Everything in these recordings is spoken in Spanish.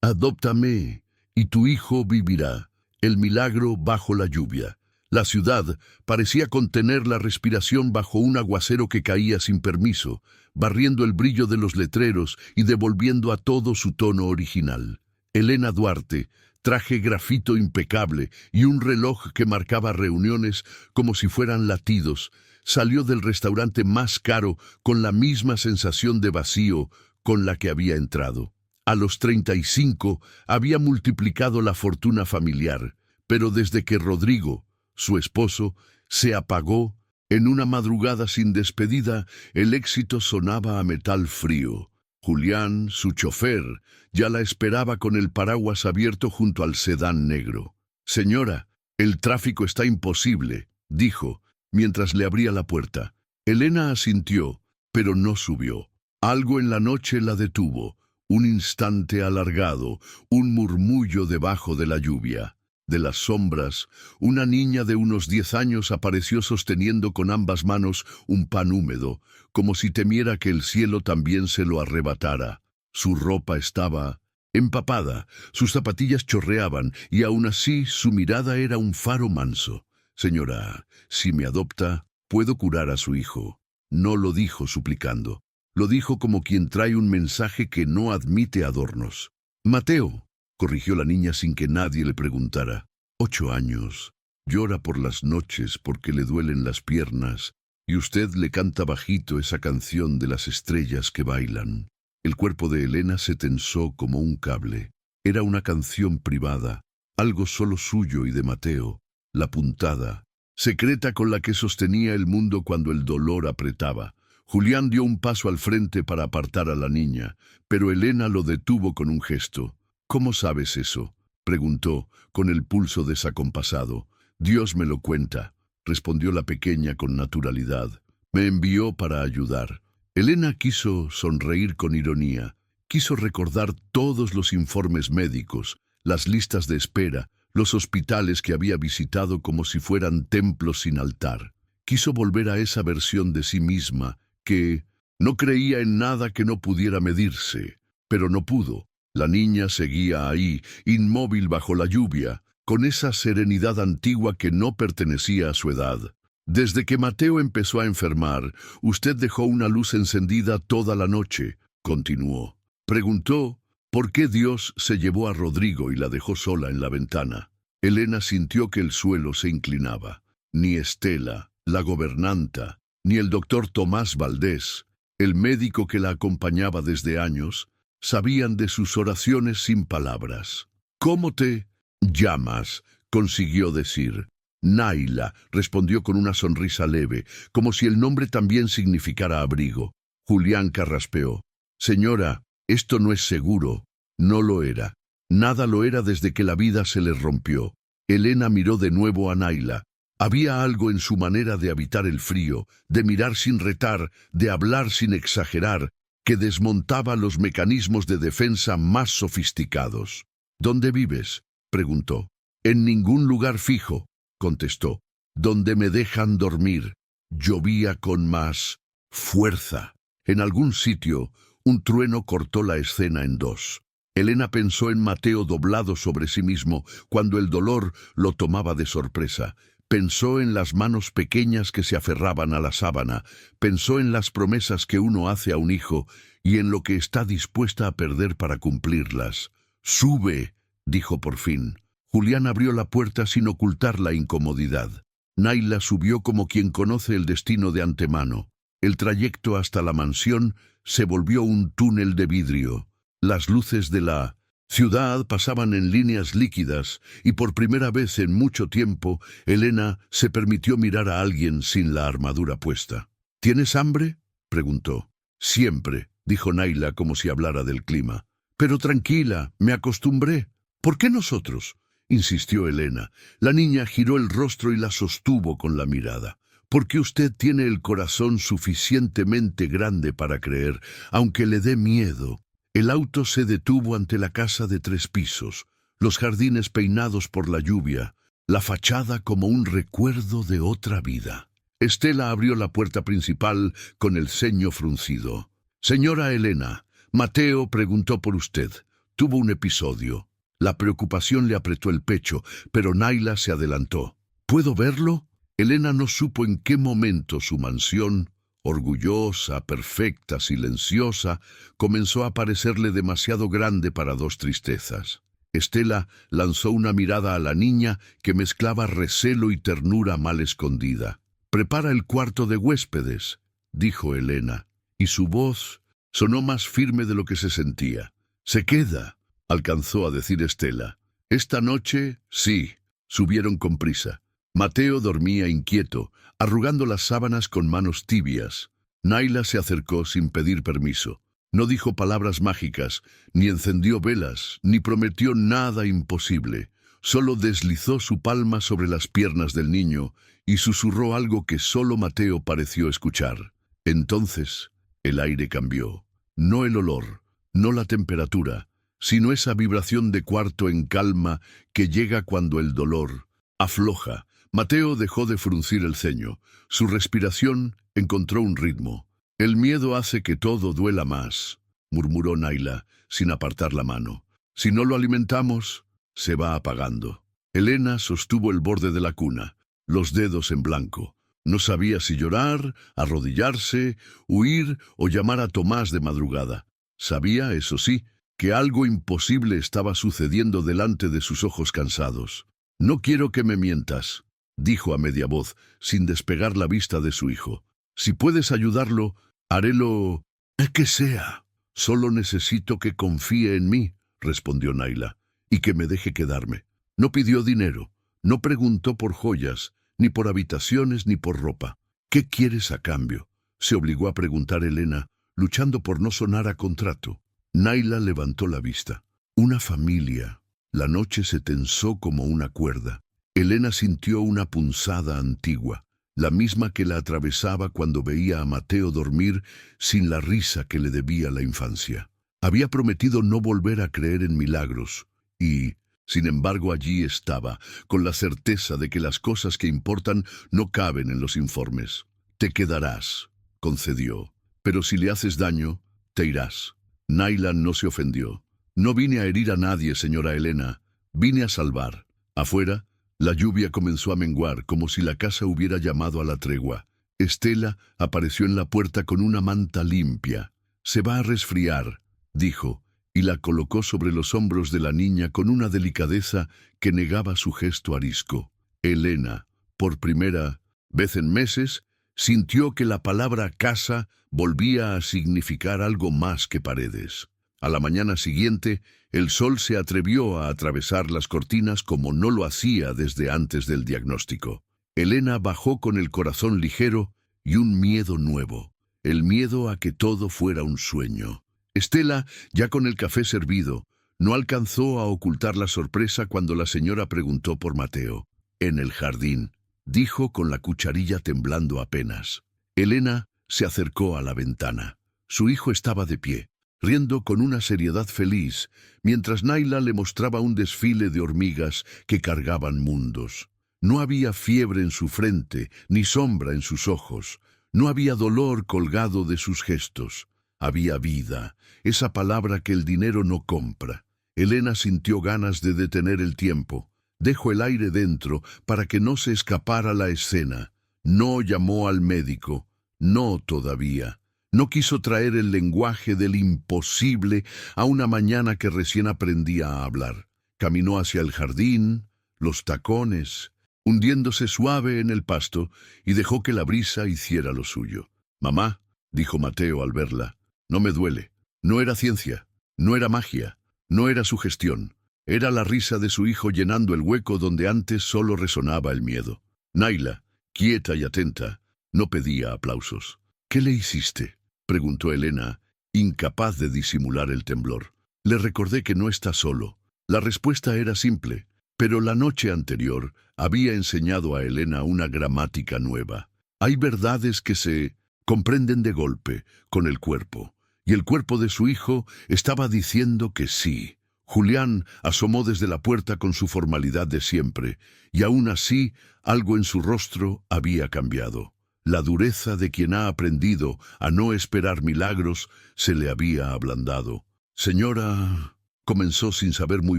Adóptame, y tu hijo vivirá. El milagro bajo la lluvia. La ciudad parecía contener la respiración bajo un aguacero que caía sin permiso, barriendo el brillo de los letreros y devolviendo a todo su tono original. Elena Duarte, traje grafito impecable y un reloj que marcaba reuniones como si fueran latidos, salió del restaurante más caro con la misma sensación de vacío con la que había entrado. A los 35 había multiplicado la fortuna familiar, pero desde que Rodrigo, su esposo, se apagó, en una madrugada sin despedida, el éxito sonaba a metal frío. Julián, su chofer, ya la esperaba con el paraguas abierto junto al sedán negro. «Señora, el tráfico está imposible», dijo, mientras le abría la puerta. Elena asintió, pero no subió. Algo en la noche la detuvo, un instante alargado, un murmullo debajo de la lluvia. De las sombras, una niña de unos 10 años apareció sosteniendo con ambas manos un pan húmedo, como si temiera que el cielo también se lo arrebatara. Su ropa estaba empapada, sus zapatillas chorreaban, y aún así su mirada era un faro manso. «Señora, si me adopta, puedo curar a su hijo». No lo dijo suplicando, lo dijo como quien trae un mensaje que no admite adornos. «Mateo», corrigió la niña sin que nadie le preguntara. 8 años. Llora por las noches porque le duelen las piernas, y usted le canta bajito esa canción de las estrellas que bailan. El cuerpo de Elena se tensó como un cable. Era una canción privada, algo solo suyo y de Mateo, la puntada, secreta con la que sostenía el mundo cuando el dolor apretaba. Julián dio un paso al frente para apartar a la niña, pero Elena lo detuvo con un gesto. «¿Cómo sabes eso?», preguntó, con el pulso desacompasado. «Dios me lo cuenta», respondió la pequeña con naturalidad. «Me envió para ayudar». Elena quiso sonreír con ironía, quiso recordar todos los informes médicos, las listas de espera, los hospitales que había visitado como si fueran templos sin altar. Quiso volver a esa versión de sí misma que no creía en nada que no pudiera medirse, pero no pudo. La niña seguía ahí, inmóvil bajo la lluvia, con esa serenidad antigua que no pertenecía a su edad. «Desde que Mateo empezó a enfermar, usted dejó una luz encendida toda la noche», continuó. Preguntó por qué Dios se llevó a Rodrigo y la dejó sola en la ventana. Elena sintió que el suelo se inclinaba. Ni Estela, la gobernanta, ni el doctor Tomás Valdés, el médico que la acompañaba desde años, sabían de sus oraciones sin palabras. «¿Cómo te llamas?», consiguió decir. «Naila», respondió con una sonrisa leve, como si el nombre también significara abrigo. Julián carraspeó. «Señora, esto no es seguro». No lo era. Nada lo era desde que la vida se le rompió. Elena miró de nuevo a Naila. Había algo en su manera de habitar el frío, de mirar sin retar, de hablar sin exagerar, que desmontaba los mecanismos de defensa más sofisticados. «¿Dónde vives?», preguntó. «En ningún lugar fijo», contestó. «Donde me dejan dormir». Llovía con más fuerza. En algún sitio, un trueno cortó la escena en dos. Elena pensó en Mateo doblado sobre sí mismo cuando el dolor lo tomaba de sorpresa. Pensó en las manos pequeñas que se aferraban a la sábana, pensó en las promesas que uno hace a un hijo y en lo que está dispuesta a perder para cumplirlas. «Sube», dijo por fin. Julián abrió la puerta sin ocultar la incomodidad. Naila subió como quien conoce el destino de antemano. El trayecto hasta la mansión se volvió un túnel de vidrio. Las luces de la ciudad pasaban en líneas líquidas y por primera vez en mucho tiempo Elena se permitió mirar a alguien sin la armadura puesta. «¿Tienes hambre?», preguntó. «Siempre», dijo Naila como si hablara del clima. «Pero tranquila, me acostumbré». «¿Por qué nosotros?», insistió Elena. La niña giró el rostro y la sostuvo con la mirada. «Porque usted tiene el corazón suficientemente grande para creer, aunque le dé miedo». El auto se detuvo ante la casa de 3 pisos, los jardines peinados por la lluvia, la fachada como un recuerdo de otra vida. Estela abrió la puerta principal con el ceño fruncido. «Señora Elena, Mateo preguntó por usted. tuvo un episodio. La preocupación le apretó el pecho, pero Naila se adelantó. ¿Puedo verlo? Elena no supo en qué momento su mansión, orgullosa, perfecta, silenciosa, comenzó a parecerle demasiado grande para dos tristezas. Estela lanzó una mirada a la niña que mezclaba recelo y ternura mal escondida. «Prepara el cuarto de huéspedes», dijo Elena, y su voz sonó más firme de lo que se sentía. «Se queda», alcanzó a decir Estela. «Esta noche, sí», subieron con prisa. Mateo dormía inquieto, arrugando las sábanas con manos tibias. Naila se acercó sin pedir permiso. No dijo palabras mágicas, ni encendió velas, ni prometió nada imposible. Solo deslizó su palma sobre las piernas del niño y susurró algo que solo Mateo pareció escuchar. Entonces, el aire cambió. No el olor, no la temperatura, sino esa vibración de cuarto en calma que llega cuando el dolor afloja. Mateo dejó de fruncir el ceño. Su respiración encontró un ritmo. «El miedo hace que todo duela más», murmuró Naila, sin apartar la mano. «Si no lo alimentamos, se va apagando». Elena sostuvo el borde de la cuna, los dedos en blanco. No sabía si llorar, arrodillarse, huir o llamar a Tomás de madrugada. Sabía, eso sí, que algo imposible estaba sucediendo delante de sus ojos cansados. «No quiero que me mientas», dijo a media voz, sin despegar la vista de su hijo. «Si puedes ayudarlo, haré lo que sea. Solo necesito que confíe en mí», respondió Naila, «y que me deje quedarme». No pidió dinero, no preguntó por joyas, ni por habitaciones, ni por ropa. «¿Qué quieres a cambio?», se obligó a preguntar Elena, luchando por no sonar a contrato. Naila levantó la vista. «Una familia». La noche se tensó como una cuerda. Elena sintió una punzada antigua, la misma que la atravesaba cuando veía a Mateo dormir sin la risa que le debía la infancia. Había prometido no volver a creer en milagros, y, sin embargo, allí estaba, con la certeza de que las cosas que importan no caben en los informes. «Te quedarás», concedió, «pero si le haces daño, te irás». Naila no se ofendió. «No vine a herir a nadie, señora Elena, vine a salvar». Afuera, la lluvia comenzó a menguar, como si la casa hubiera llamado a la tregua. Estela apareció en la puerta con una manta limpia. «Se va a resfriar», dijo, y la colocó sobre los hombros de la niña con una delicadeza que negaba su gesto arisco. Elena, por primera vez en meses, sintió que la palabra casa volvía a significar algo más que paredes. A la mañana siguiente, el sol se atrevió a atravesar las cortinas como no lo hacía desde antes del diagnóstico. Elena bajó con el corazón ligero y un miedo nuevo, el miedo a que todo fuera un sueño. Estela, ya con el café servido, no alcanzó a ocultar la sorpresa cuando la señora preguntó por Mateo. «En el jardín», dijo con la cucharilla temblando apenas. Elena se acercó a la ventana. Su hijo estaba de pie, riendo con una seriedad feliz, mientras Naila le mostraba un desfile de hormigas que cargaban mundos. No había fiebre en su frente, ni sombra en sus ojos. No había dolor colgado de sus gestos. Había vida, esa palabra que el dinero no compra. Elena sintió ganas de detener el tiempo. Dejó el aire dentro para que no se escapara la escena. No llamó al médico. No todavía. No quiso traer el lenguaje del imposible a una mañana que recién aprendía a hablar. Caminó hacia el jardín, los tacones, hundiéndose suave en el pasto, y dejó que la brisa hiciera lo suyo. «Mamá», dijo Mateo al verla, «no me duele». No era ciencia, no era magia, no era sugestión. Era la risa de su hijo llenando el hueco donde antes solo resonaba el miedo. Naila, quieta y atenta, no pedía aplausos. «¿Qué le hiciste?», preguntó Elena, incapaz de disimular el temblor. «Le recordé que no está solo». La respuesta era simple, pero la noche anterior había enseñado a Elena una gramática nueva. Hay verdades que se comprenden de golpe, con el cuerpo, y el cuerpo de su hijo estaba diciendo que sí. Julián asomó desde la puerta con su formalidad de siempre, y aún así algo en su rostro había cambiado. La dureza de quien ha aprendido a no esperar milagros se le había ablandado. «Señora», Comenzó sin saber muy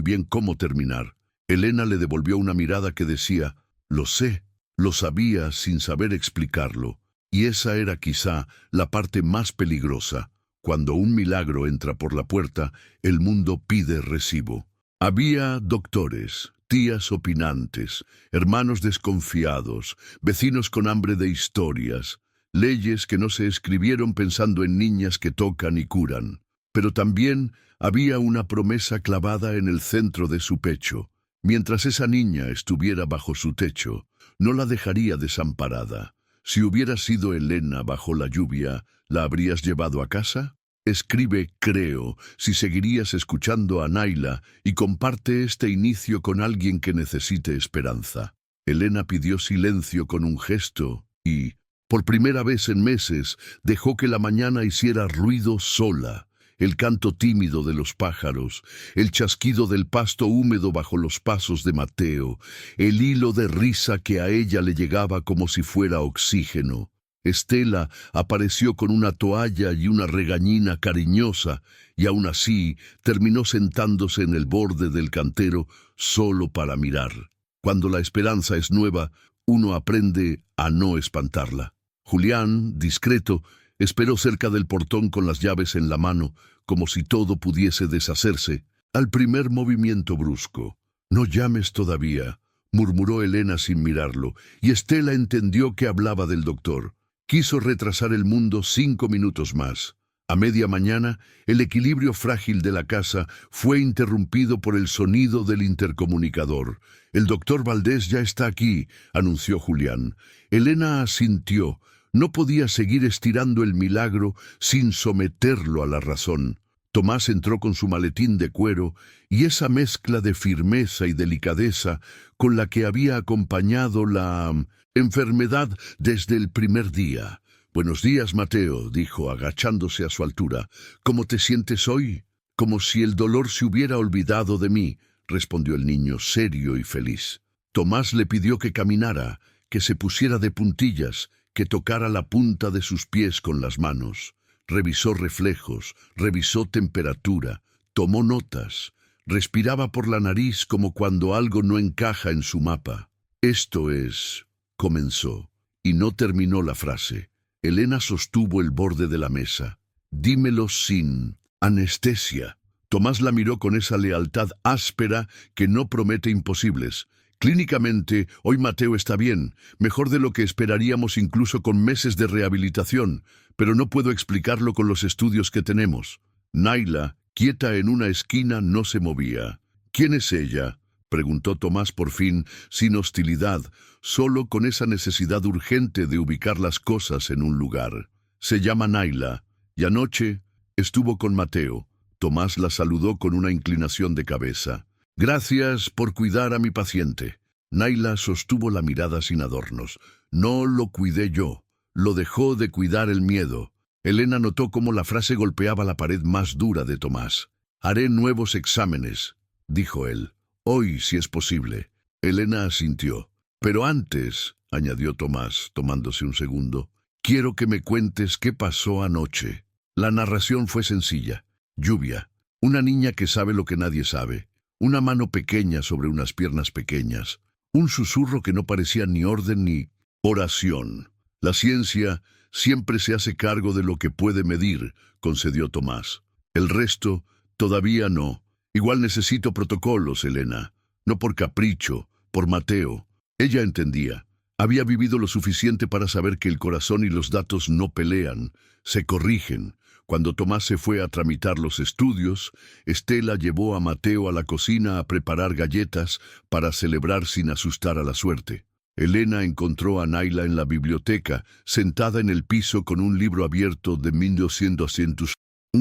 bien cómo terminar. Elena le devolvió una mirada que decía, lo sé, lo sabía sin saber explicarlo. Y esa era quizá la parte más peligrosa. Cuando un milagro entra por la puerta, el mundo pide recibo. Había doctores, tías opinantes, hermanos desconfiados, vecinos con hambre de historias, leyes que no se escribieron pensando en niñas que tocan y curan. Pero también había una promesa clavada en el centro de su pecho. Mientras esa niña estuviera bajo su techo, no la dejaría desamparada. Si hubiera sido Elena bajo la lluvia, ¿la habrías llevado a casa? Escribe creo si seguirías escuchando a Naila y comparte este inicio con alguien que necesite esperanza. Elena pidió silencio con un gesto y, por primera vez en meses, dejó que la mañana hiciera ruido sola. El canto tímido de los pájaros, el chasquido del pasto húmedo bajo los pasos de Mateo, el hilo de risa que a ella le llegaba como si fuera oxígeno. Estela apareció con una toalla y una regañina cariñosa, y aún así terminó sentándose en el borde del cantero solo para mirar. Cuando la esperanza es nueva, uno aprende a no espantarla. Julián, discreto, esperó cerca del portón con las llaves en la mano, como si todo pudiese deshacerse, al primer movimiento brusco. «No llames todavía», murmuró Elena sin mirarlo, y Estela entendió que hablaba del doctor. Quiso retrasar el mundo 5 minutos más. A media mañana, el equilibrio frágil de la casa fue interrumpido por el sonido del intercomunicador. «El doctor Valdés ya está aquí», anunció Julián. Elena asintió. No podía seguir estirando el milagro sin someterlo a la razón. Tomás entró con su maletín de cuero y esa mezcla de firmeza y delicadeza con la que había acompañado la enfermedad desde el primer día. «Buenos días, Mateo», dijo, agachándose a su altura. «¿Cómo te sientes hoy?» «Como si el dolor se hubiera olvidado de mí», respondió el niño, serio y feliz. Tomás le pidió que caminara, que se pusiera de puntillas, que tocara la punta de sus pies con las manos. Revisó reflejos, revisó temperatura, tomó notas, respiraba por la nariz como cuando algo no encaja en su mapa. «Esto es», comenzó, y no terminó la frase. Elena sostuvo el borde de la mesa. «Dímelo sin anestesia». Tomás la miró con esa lealtad áspera que no promete imposibles. «Clínicamente, hoy Mateo está bien, mejor de lo que esperaríamos incluso con meses de rehabilitación, pero no puedo explicarlo con los estudios que tenemos». Naila, quieta en una esquina, no se movía. «¿Quién es ella?», preguntó Tomás por fin, sin hostilidad, solo con esa necesidad urgente de ubicar las cosas en un lugar. «Se llama Naila, y anoche estuvo con Mateo». Tomás la saludó con una inclinación de cabeza. «Gracias por cuidar a mi paciente». Naila sostuvo la mirada sin adornos. «No lo cuidé yo, lo dejó de cuidar el miedo». Elena notó cómo la frase golpeaba la pared más dura de Tomás. «Haré nuevos exámenes», dijo él. «Hoy, si es posible». Elena asintió. «Pero antes», añadió Tomás, tomándose un segundo, «quiero que me cuentes qué pasó anoche». La narración fue sencilla. Lluvia. Una niña que sabe lo que nadie sabe. Una mano pequeña sobre unas piernas pequeñas. Un susurro que no parecía ni orden ni oración. «La ciencia siempre se hace cargo de lo que puede medir», concedió Tomás. «El resto, todavía no. Igual necesito protocolos, Elena. No por capricho, por Mateo». Ella entendía. Había vivido lo suficiente para saber que el corazón y los datos no pelean, se corrigen. Cuando Tomás se fue a tramitar los estudios, Estela llevó a Mateo a la cocina a preparar galletas para celebrar sin asustar a la suerte. Elena encontró a Naila en la biblioteca, sentada en el piso con un libro abierto de 1200,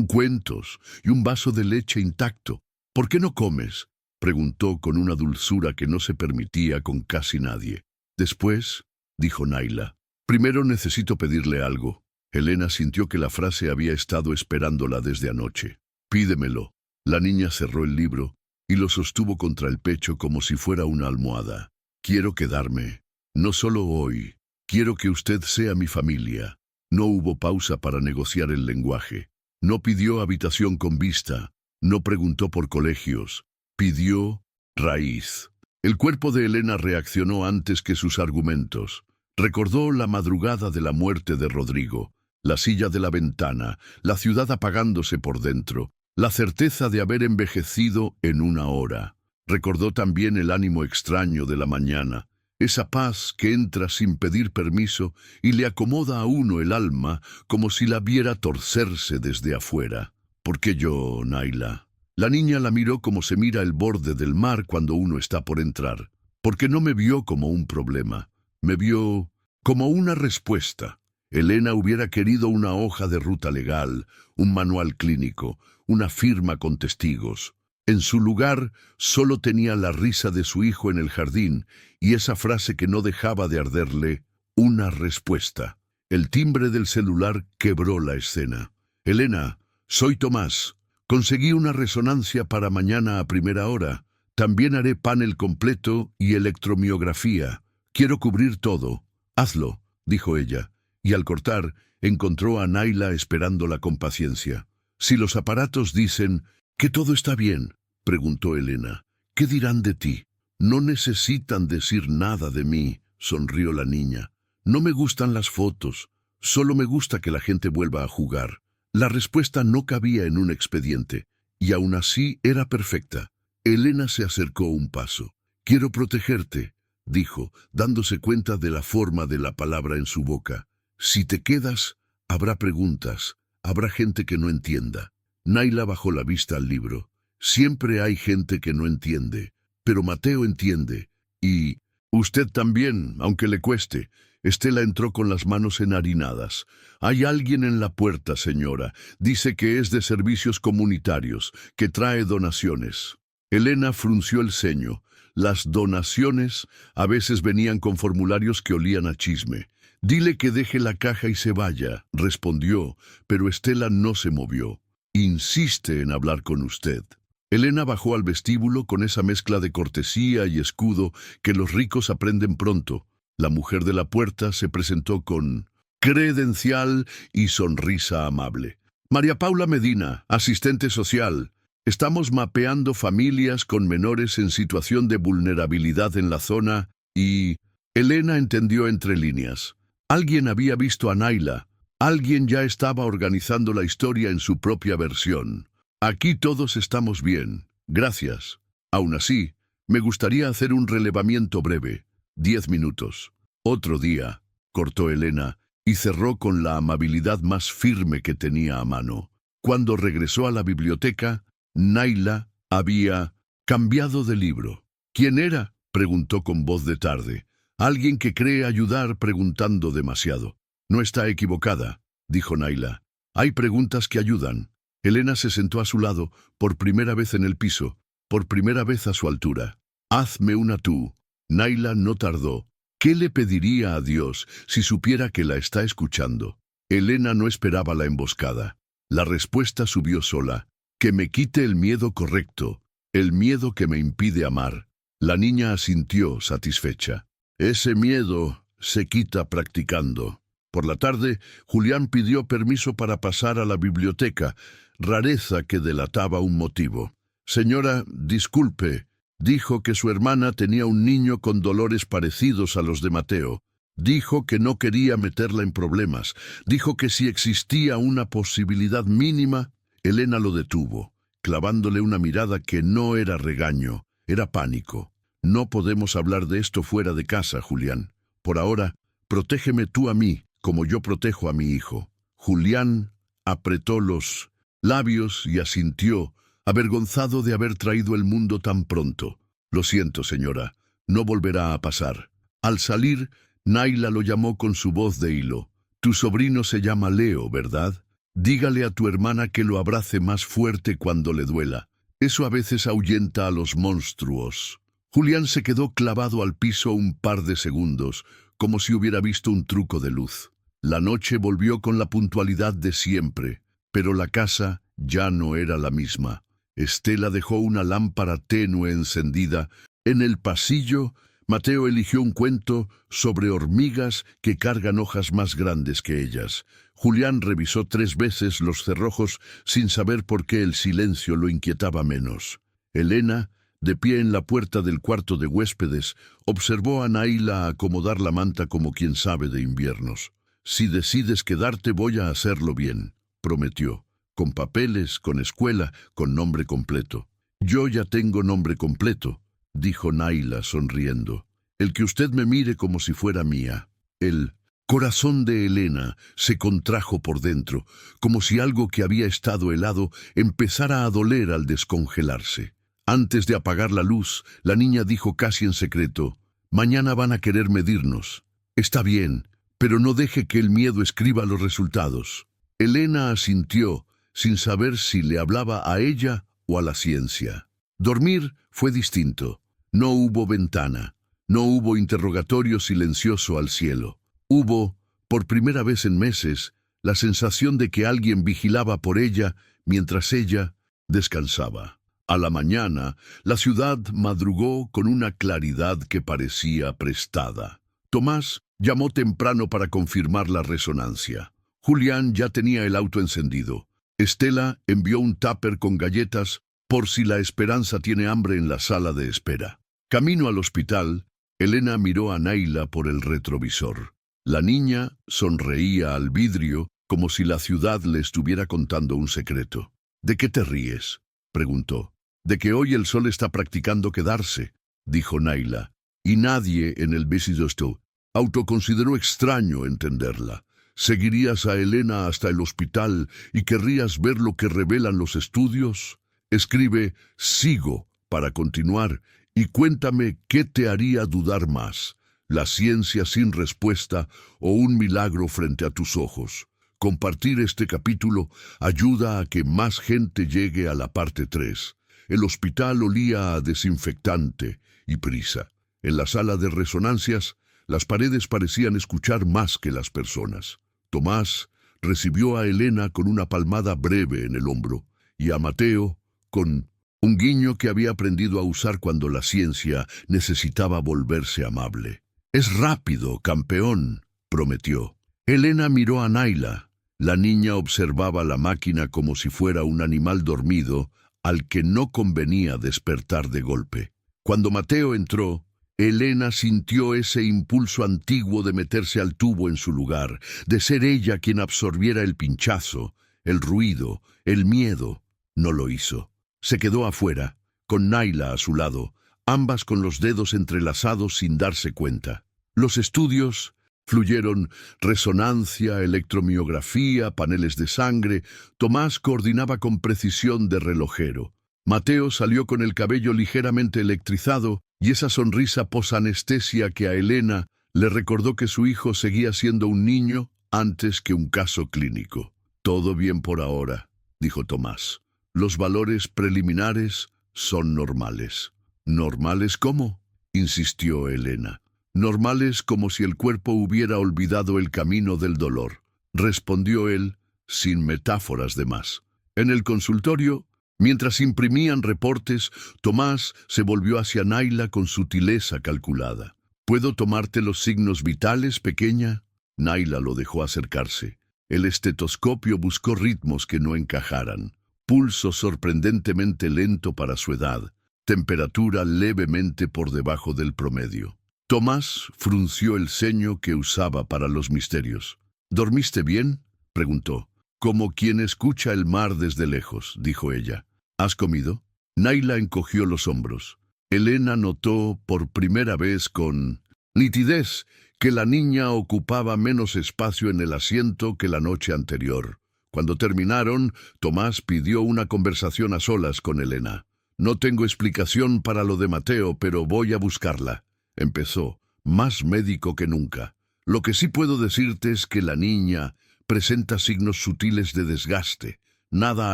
cuentos y un vaso de leche intacto. «¿Por qué no comes?», preguntó con una dulzura que no se permitía con casi nadie. «Después», dijo Naila. «Primero necesito pedirle algo». Elena sintió que la frase había estado esperándola desde anoche. «Pídemelo». La niña cerró el libro y lo sostuvo contra el pecho como si fuera una almohada. «Quiero quedarme. No solo hoy. Quiero que usted sea mi familia». No hubo pausa para negociar el lenguaje. No pidió habitación con vista. No preguntó por colegios. Pidió raíz. El cuerpo de Elena reaccionó antes que sus argumentos. Recordó la madrugada de la muerte de Rodrigo, la silla de la ventana, la ciudad apagándose por dentro, la certeza de haber envejecido en una hora. Recordó también el ánimo extraño de la mañana, esa paz que entra sin pedir permiso y le acomoda a uno el alma como si la viera torcerse desde afuera. ¿Por qué yo, Naila? La niña la miró como se mira el borde del mar cuando uno está por entrar, porque no me vio como un problema, me vio como una respuesta. Elena hubiera querido una hoja de ruta legal, un manual clínico, una firma con testigos. En su lugar, solo tenía la risa de su hijo en el jardín y esa frase que no dejaba de arderle, una respuesta. El timbre del celular quebró la escena. Elena, soy Tomás. Conseguí una resonancia para mañana a primera hora. También haré panel completo y electromiografía. Quiero cubrir todo. Hazlo, dijo ella, y al cortar, encontró a Naila esperándola con paciencia. Si los aparatos dicen que todo está bien, preguntó Elena, ¿qué dirán de ti? No necesitan decir nada de mí, sonrió la niña. No me gustan las fotos, solo me gusta que la gente vuelva a jugar. La respuesta no cabía en un expediente, y aún así era perfecta. Elena se acercó un paso. Quiero protegerte, dijo, dándose cuenta de la forma de la palabra en su boca. Si te quedas, habrá preguntas, habrá gente que no entienda. Naila bajó la vista al libro. Siempre hay gente que no entiende, pero Mateo entiende. Y usted también, aunque le cueste. Estela entró con las manos enharinadas. Hay alguien en la puerta, señora. Dice que es de servicios comunitarios, que trae donaciones. Elena frunció el ceño. Las donaciones a veces venían con formularios que olían a chisme. Dile que deje la caja y se vaya, respondió, pero Estela no se movió. Insiste en hablar con usted. Elena bajó al vestíbulo con esa mezcla de cortesía y escudo que los ricos aprenden pronto. La mujer de la puerta se presentó con credencial y sonrisa amable. María Paula Medina, asistente social. Estamos mapeando familias con menores en situación de vulnerabilidad en la zona y... Elena entendió entre líneas. Alguien había visto a Naila. Alguien ya estaba organizando la historia en su propia versión. Aquí todos estamos bien. Gracias. Aún así, me gustaría hacer un relevamiento breve. 10 minutos. Otro día, cortó Elena, y cerró con la amabilidad más firme que tenía a mano. Cuando regresó a la biblioteca, Naila había cambiado de libro. ¿Quién era?, preguntó con voz de tarde. Alguien que cree ayudar preguntando demasiado. No está equivocada, dijo Naila. Hay preguntas que ayudan. Elena se sentó a su lado, por primera vez en el piso, por primera vez a su altura. Hazme una tú. Naila no tardó. ¿Qué le pediría a Dios si supiera que la está escuchando? Elena no esperaba la emboscada. La respuesta subió sola. Que me quite el miedo correcto, el miedo que me impide amar. La niña asintió, satisfecha. Ese miedo se quita practicando. Por la tarde, Julián pidió permiso para pasar a la biblioteca, rareza que delataba un motivo. Señora, disculpe. Dijo que su hermana tenía un niño con dolores parecidos a los de Mateo. Dijo que no quería meterla en problemas. Dijo que si existía una posibilidad mínima, Elena lo detuvo, clavándole una mirada que no era regaño, era pánico. No podemos hablar de esto fuera de casa, Julián. Por ahora, protégeme tú a mí, como yo protejo a mi hijo. Julián apretó los labios y asintió, avergonzado de haber traído el mundo tan pronto. Lo siento, señora, no volverá a pasar. Al salir, Naila lo llamó con su voz de hilo. Tu sobrino se llama Leo, ¿verdad? Dígale a tu hermana que lo abrace más fuerte cuando le duela. Eso a veces ahuyenta a los monstruos. Julián se quedó clavado al piso un par de segundos, como si hubiera visto un truco de luz. La noche volvió con la puntualidad de siempre, pero la casa ya no era la misma. Estela dejó una lámpara tenue encendida. En el pasillo, Mateo eligió un cuento sobre hormigas que cargan hojas más grandes que ellas. Julián revisó 3 veces los cerrojos sin saber por qué el silencio lo inquietaba menos. Elena, de pie en la puerta del cuarto de huéspedes, observó a Naila acomodar la manta como quien sabe de inviernos. «Si decides quedarte, voy a hacerlo bien», prometió. «Con papeles, con escuela, con nombre completo». «Yo ya tengo nombre completo», dijo Naila sonriendo. «El que usted me mire como si fuera mía». El corazón de Elena se contrajo por dentro, como si algo que había estado helado empezara a doler al descongelarse. Antes de apagar la luz, la niña dijo casi en secreto: «Mañana van a querer medirnos». «Está bien, pero no deje que el miedo escriba los resultados». Elena asintió, sin saber si le hablaba a ella o a la ciencia. Dormir fue distinto. No hubo ventana, no hubo interrogatorio silencioso al cielo. Hubo, por primera vez en meses, la sensación de que alguien vigilaba por ella mientras ella descansaba. A la mañana, la ciudad madrugó con una claridad que parecía prestada. Tomás llamó temprano para confirmar la resonancia. Julián ya tenía el auto encendido. Estela envió un tupper con galletas por si la esperanza tiene hambre en la sala de espera. Camino al hospital, Elena miró a Naila por el retrovisor. La niña sonreía al vidrio como si la ciudad le estuviera contando un secreto. «¿De qué te ríes?», preguntó. «De que hoy el sol está practicando quedarse», dijo Naila, y nadie en el Besidosto autoconsideró extraño entenderla. «¿Seguirías a Elena hasta el hospital y querrías ver lo que revelan los estudios? Escribe «sigo» para continuar y cuéntame qué te haría dudar más, la ciencia sin respuesta o un milagro frente a tus ojos. Compartir este capítulo ayuda a que más gente llegue a la parte 3. El hospital olía a desinfectante y prisa. En la sala de resonancias, las paredes parecían escuchar más que las personas. Tomás recibió a Elena con una palmada breve en el hombro y a Mateo con un guiño que había aprendido a usar cuando la ciencia necesitaba volverse amable. «Es rápido, campeón», prometió. Elena miró a Naila. La niña observaba la máquina como si fuera un animal dormido al que no convenía despertar de golpe. Cuando Mateo entró, Elena sintió ese impulso antiguo de meterse al tubo en su lugar, de ser ella quien absorbiera el pinchazo, el ruido, el miedo. No lo hizo. Se quedó afuera, con Naila a su lado, ambas con los dedos entrelazados sin darse cuenta. Los estudios fluyeron: resonancia, electromiografía, paneles de sangre. Tomás coordinaba con precisión de relojero. Mateo salió con el cabello ligeramente electrizado y esa sonrisa posanestesia que a Elena le recordó que su hijo seguía siendo un niño antes que un caso clínico. «Todo bien por ahora», dijo Tomás. «Los valores preliminares son normales». «¿Normales cómo?», insistió Elena. «Normales como si el cuerpo hubiera olvidado el camino del dolor», respondió él, sin metáforas de más. En el consultorio, mientras imprimían reportes, Tomás se volvió hacia Naila con sutileza calculada. «¿Puedo tomarte los signos vitales, pequeña?». Naila lo dejó acercarse. El estetoscopio buscó ritmos que no encajaran. Pulso sorprendentemente lento para su edad. Temperatura levemente por debajo del promedio. Tomás frunció el ceño que usaba para los misterios. «¿Dormiste bien?», preguntó. «Como quien escucha el mar desde lejos», dijo ella. «¿Has comido?». Naila encogió los hombros. Elena notó por primera vez con nitidez que la niña ocupaba menos espacio en el asiento que la noche anterior. Cuando terminaron, Tomás pidió una conversación a solas con Elena. «No tengo explicación para lo de Mateo, pero voy a buscarla», empezó, más médico que nunca. «Lo que sí puedo decirte es que la niña presenta signos sutiles de desgaste. Nada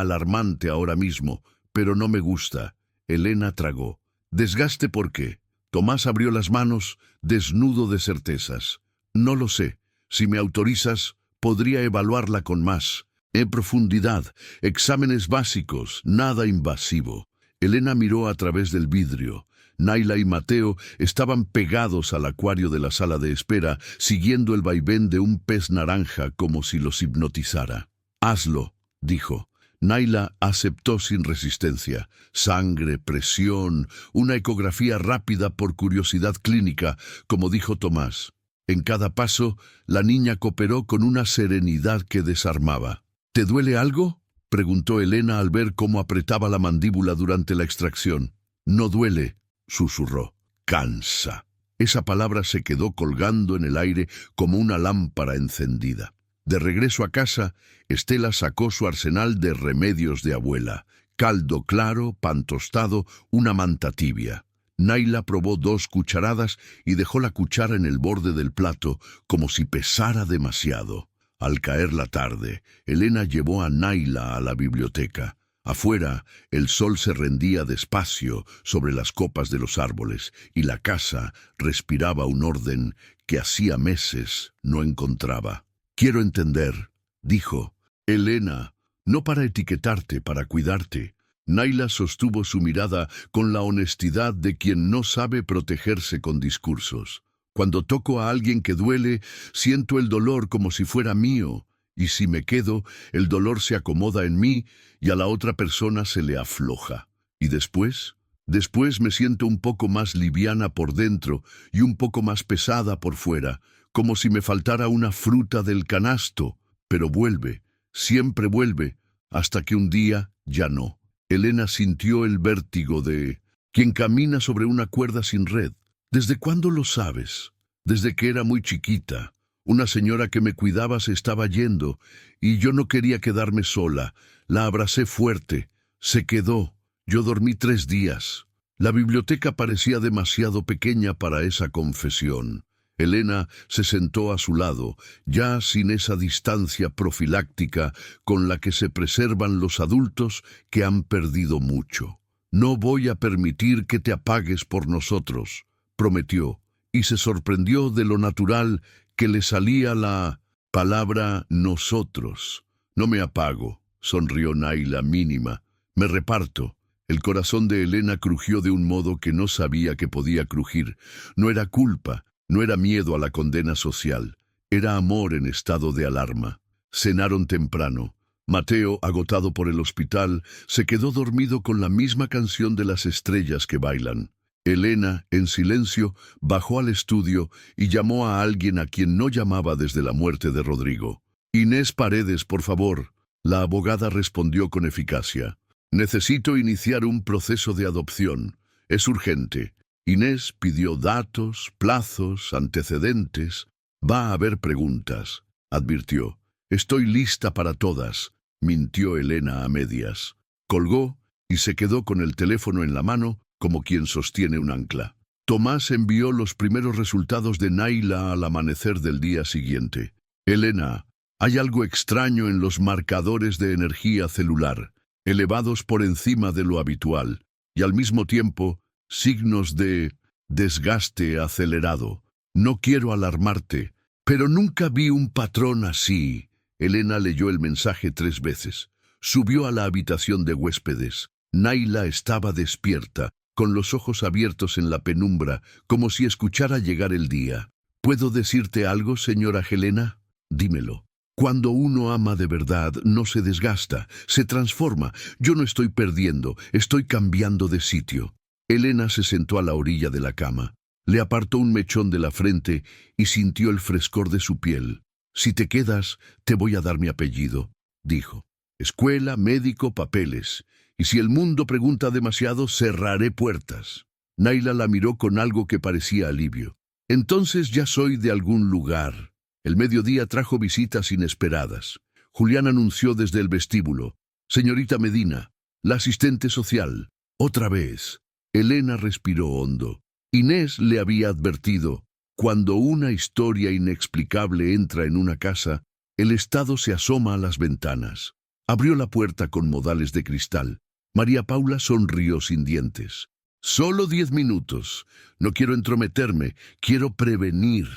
alarmante ahora mismo, pero no me gusta». Elena tragó. «¿Desgaste por qué?». Tomás abrió las manos, desnudo de certezas. «No lo sé. Si me autorizas, podría evaluarla con más. En profundidad, exámenes básicos, nada invasivo». Elena miró a través del vidrio. Naila y Mateo estaban pegados al acuario de la sala de espera, siguiendo el vaivén de un pez naranja como si los hipnotizara. «Hazlo», dijo. Naila aceptó sin resistencia. Sangre, presión, una ecografía rápida por curiosidad clínica, como dijo Tomás. En cada paso, la niña cooperó con una serenidad que desarmaba. «¿Te duele algo?», preguntó Elena al ver cómo apretaba la mandíbula durante la extracción. «No duele», susurró. «Cansa». Esa palabra se quedó colgando en el aire como una lámpara encendida. De regreso a casa, Estela sacó su arsenal de remedios de abuela. Caldo claro, pan tostado, una manta tibia. Naila probó 2 cucharadas y dejó la cuchara en el borde del plato, como si pesara demasiado. Al caer la tarde, Elena llevó a Naila a la biblioteca. Afuera, el sol se rendía despacio sobre las copas de los árboles y la casa respiraba un orden que hacía meses no encontraba. «Quiero entender», dijo. «Elena, no para etiquetarte, para cuidarte». Naila sostuvo su mirada con la honestidad de quien no sabe protegerse con discursos. «Cuando toco a alguien que duele, siento el dolor como si fuera mío, y si me quedo, el dolor se acomoda en mí y a la otra persona se le afloja. ¿Y después? Después me siento un poco más liviana por dentro y un poco más pesada por fuera, como si me faltara una fruta del canasto, pero vuelve, siempre vuelve, hasta que un día ya no». Elena sintió el vértigo de quien camina sobre una cuerda sin red. «¿Desde cuándo lo sabes?» «Desde que era muy chiquita. Una señora que me cuidaba se estaba yendo, y yo no quería quedarme sola. La abracé fuerte. Se quedó. Yo dormí 3 días». La biblioteca parecía demasiado pequeña para esa confesión. Elena se sentó a su lado, ya sin esa distancia profiláctica con la que se preservan los adultos que han perdido mucho. «No voy a permitir que te apagues por nosotros», prometió, y se sorprendió de lo natural que le salía la palabra nosotros. «No me apago», sonrió Naila mínima. «Me reparto». El corazón de Elena crujió de un modo que no sabía que podía crujir. No era culpa. No era miedo a la condena social, era amor en estado de alarma. Cenaron temprano. Mateo, agotado por el hospital, se quedó dormido con la misma canción de las estrellas que bailan. Elena, en silencio, bajó al estudio y llamó a alguien a quien no llamaba desde la muerte de Rodrigo. «Inés Paredes, por favor». La abogada respondió con eficacia. «Necesito iniciar un proceso de adopción. Es urgente». Inés pidió datos, plazos, antecedentes. «Va a haber preguntas», advirtió. «Estoy lista para todas», mintió Elena a medias. Colgó y se quedó con el teléfono en la mano como quien sostiene un ancla. Tomás envió los primeros resultados de Naila al amanecer del día siguiente. «Elena, hay algo extraño en los marcadores de energía celular, elevados por encima de lo habitual, y al mismo tiempo signos de desgaste acelerado. No quiero alarmarte, pero nunca vi un patrón así». Elena leyó el mensaje 3 veces. Subió a la habitación de huéspedes. Naila estaba despierta, con los ojos abiertos en la penumbra, como si escuchara llegar el día. «¿Puedo decirte algo, señora Helena?» «Dímelo». «Cuando uno ama de verdad, no se desgasta, se transforma. Yo no estoy perdiendo, estoy cambiando de sitio». Elena se sentó a la orilla de la cama. Le apartó un mechón de la frente y sintió el frescor de su piel. «Si te quedas, te voy a dar mi apellido», dijo. «Escuela, médico, papeles. Y si el mundo pregunta demasiado, cerraré puertas». Naila la miró con algo que parecía alivio. «Entonces ya soy de algún lugar». El mediodía trajo visitas inesperadas. Julián anunció desde el vestíbulo. «Señorita Medina, la asistente social. Otra vez». Elena respiró hondo. Inés le había advertido: cuando una historia inexplicable entra en una casa, el Estado se asoma a las ventanas. Abrió la puerta con modales de cristal. María Paula sonrió sin dientes. «Solo 10 minutos. No quiero entrometerme, quiero prevenir».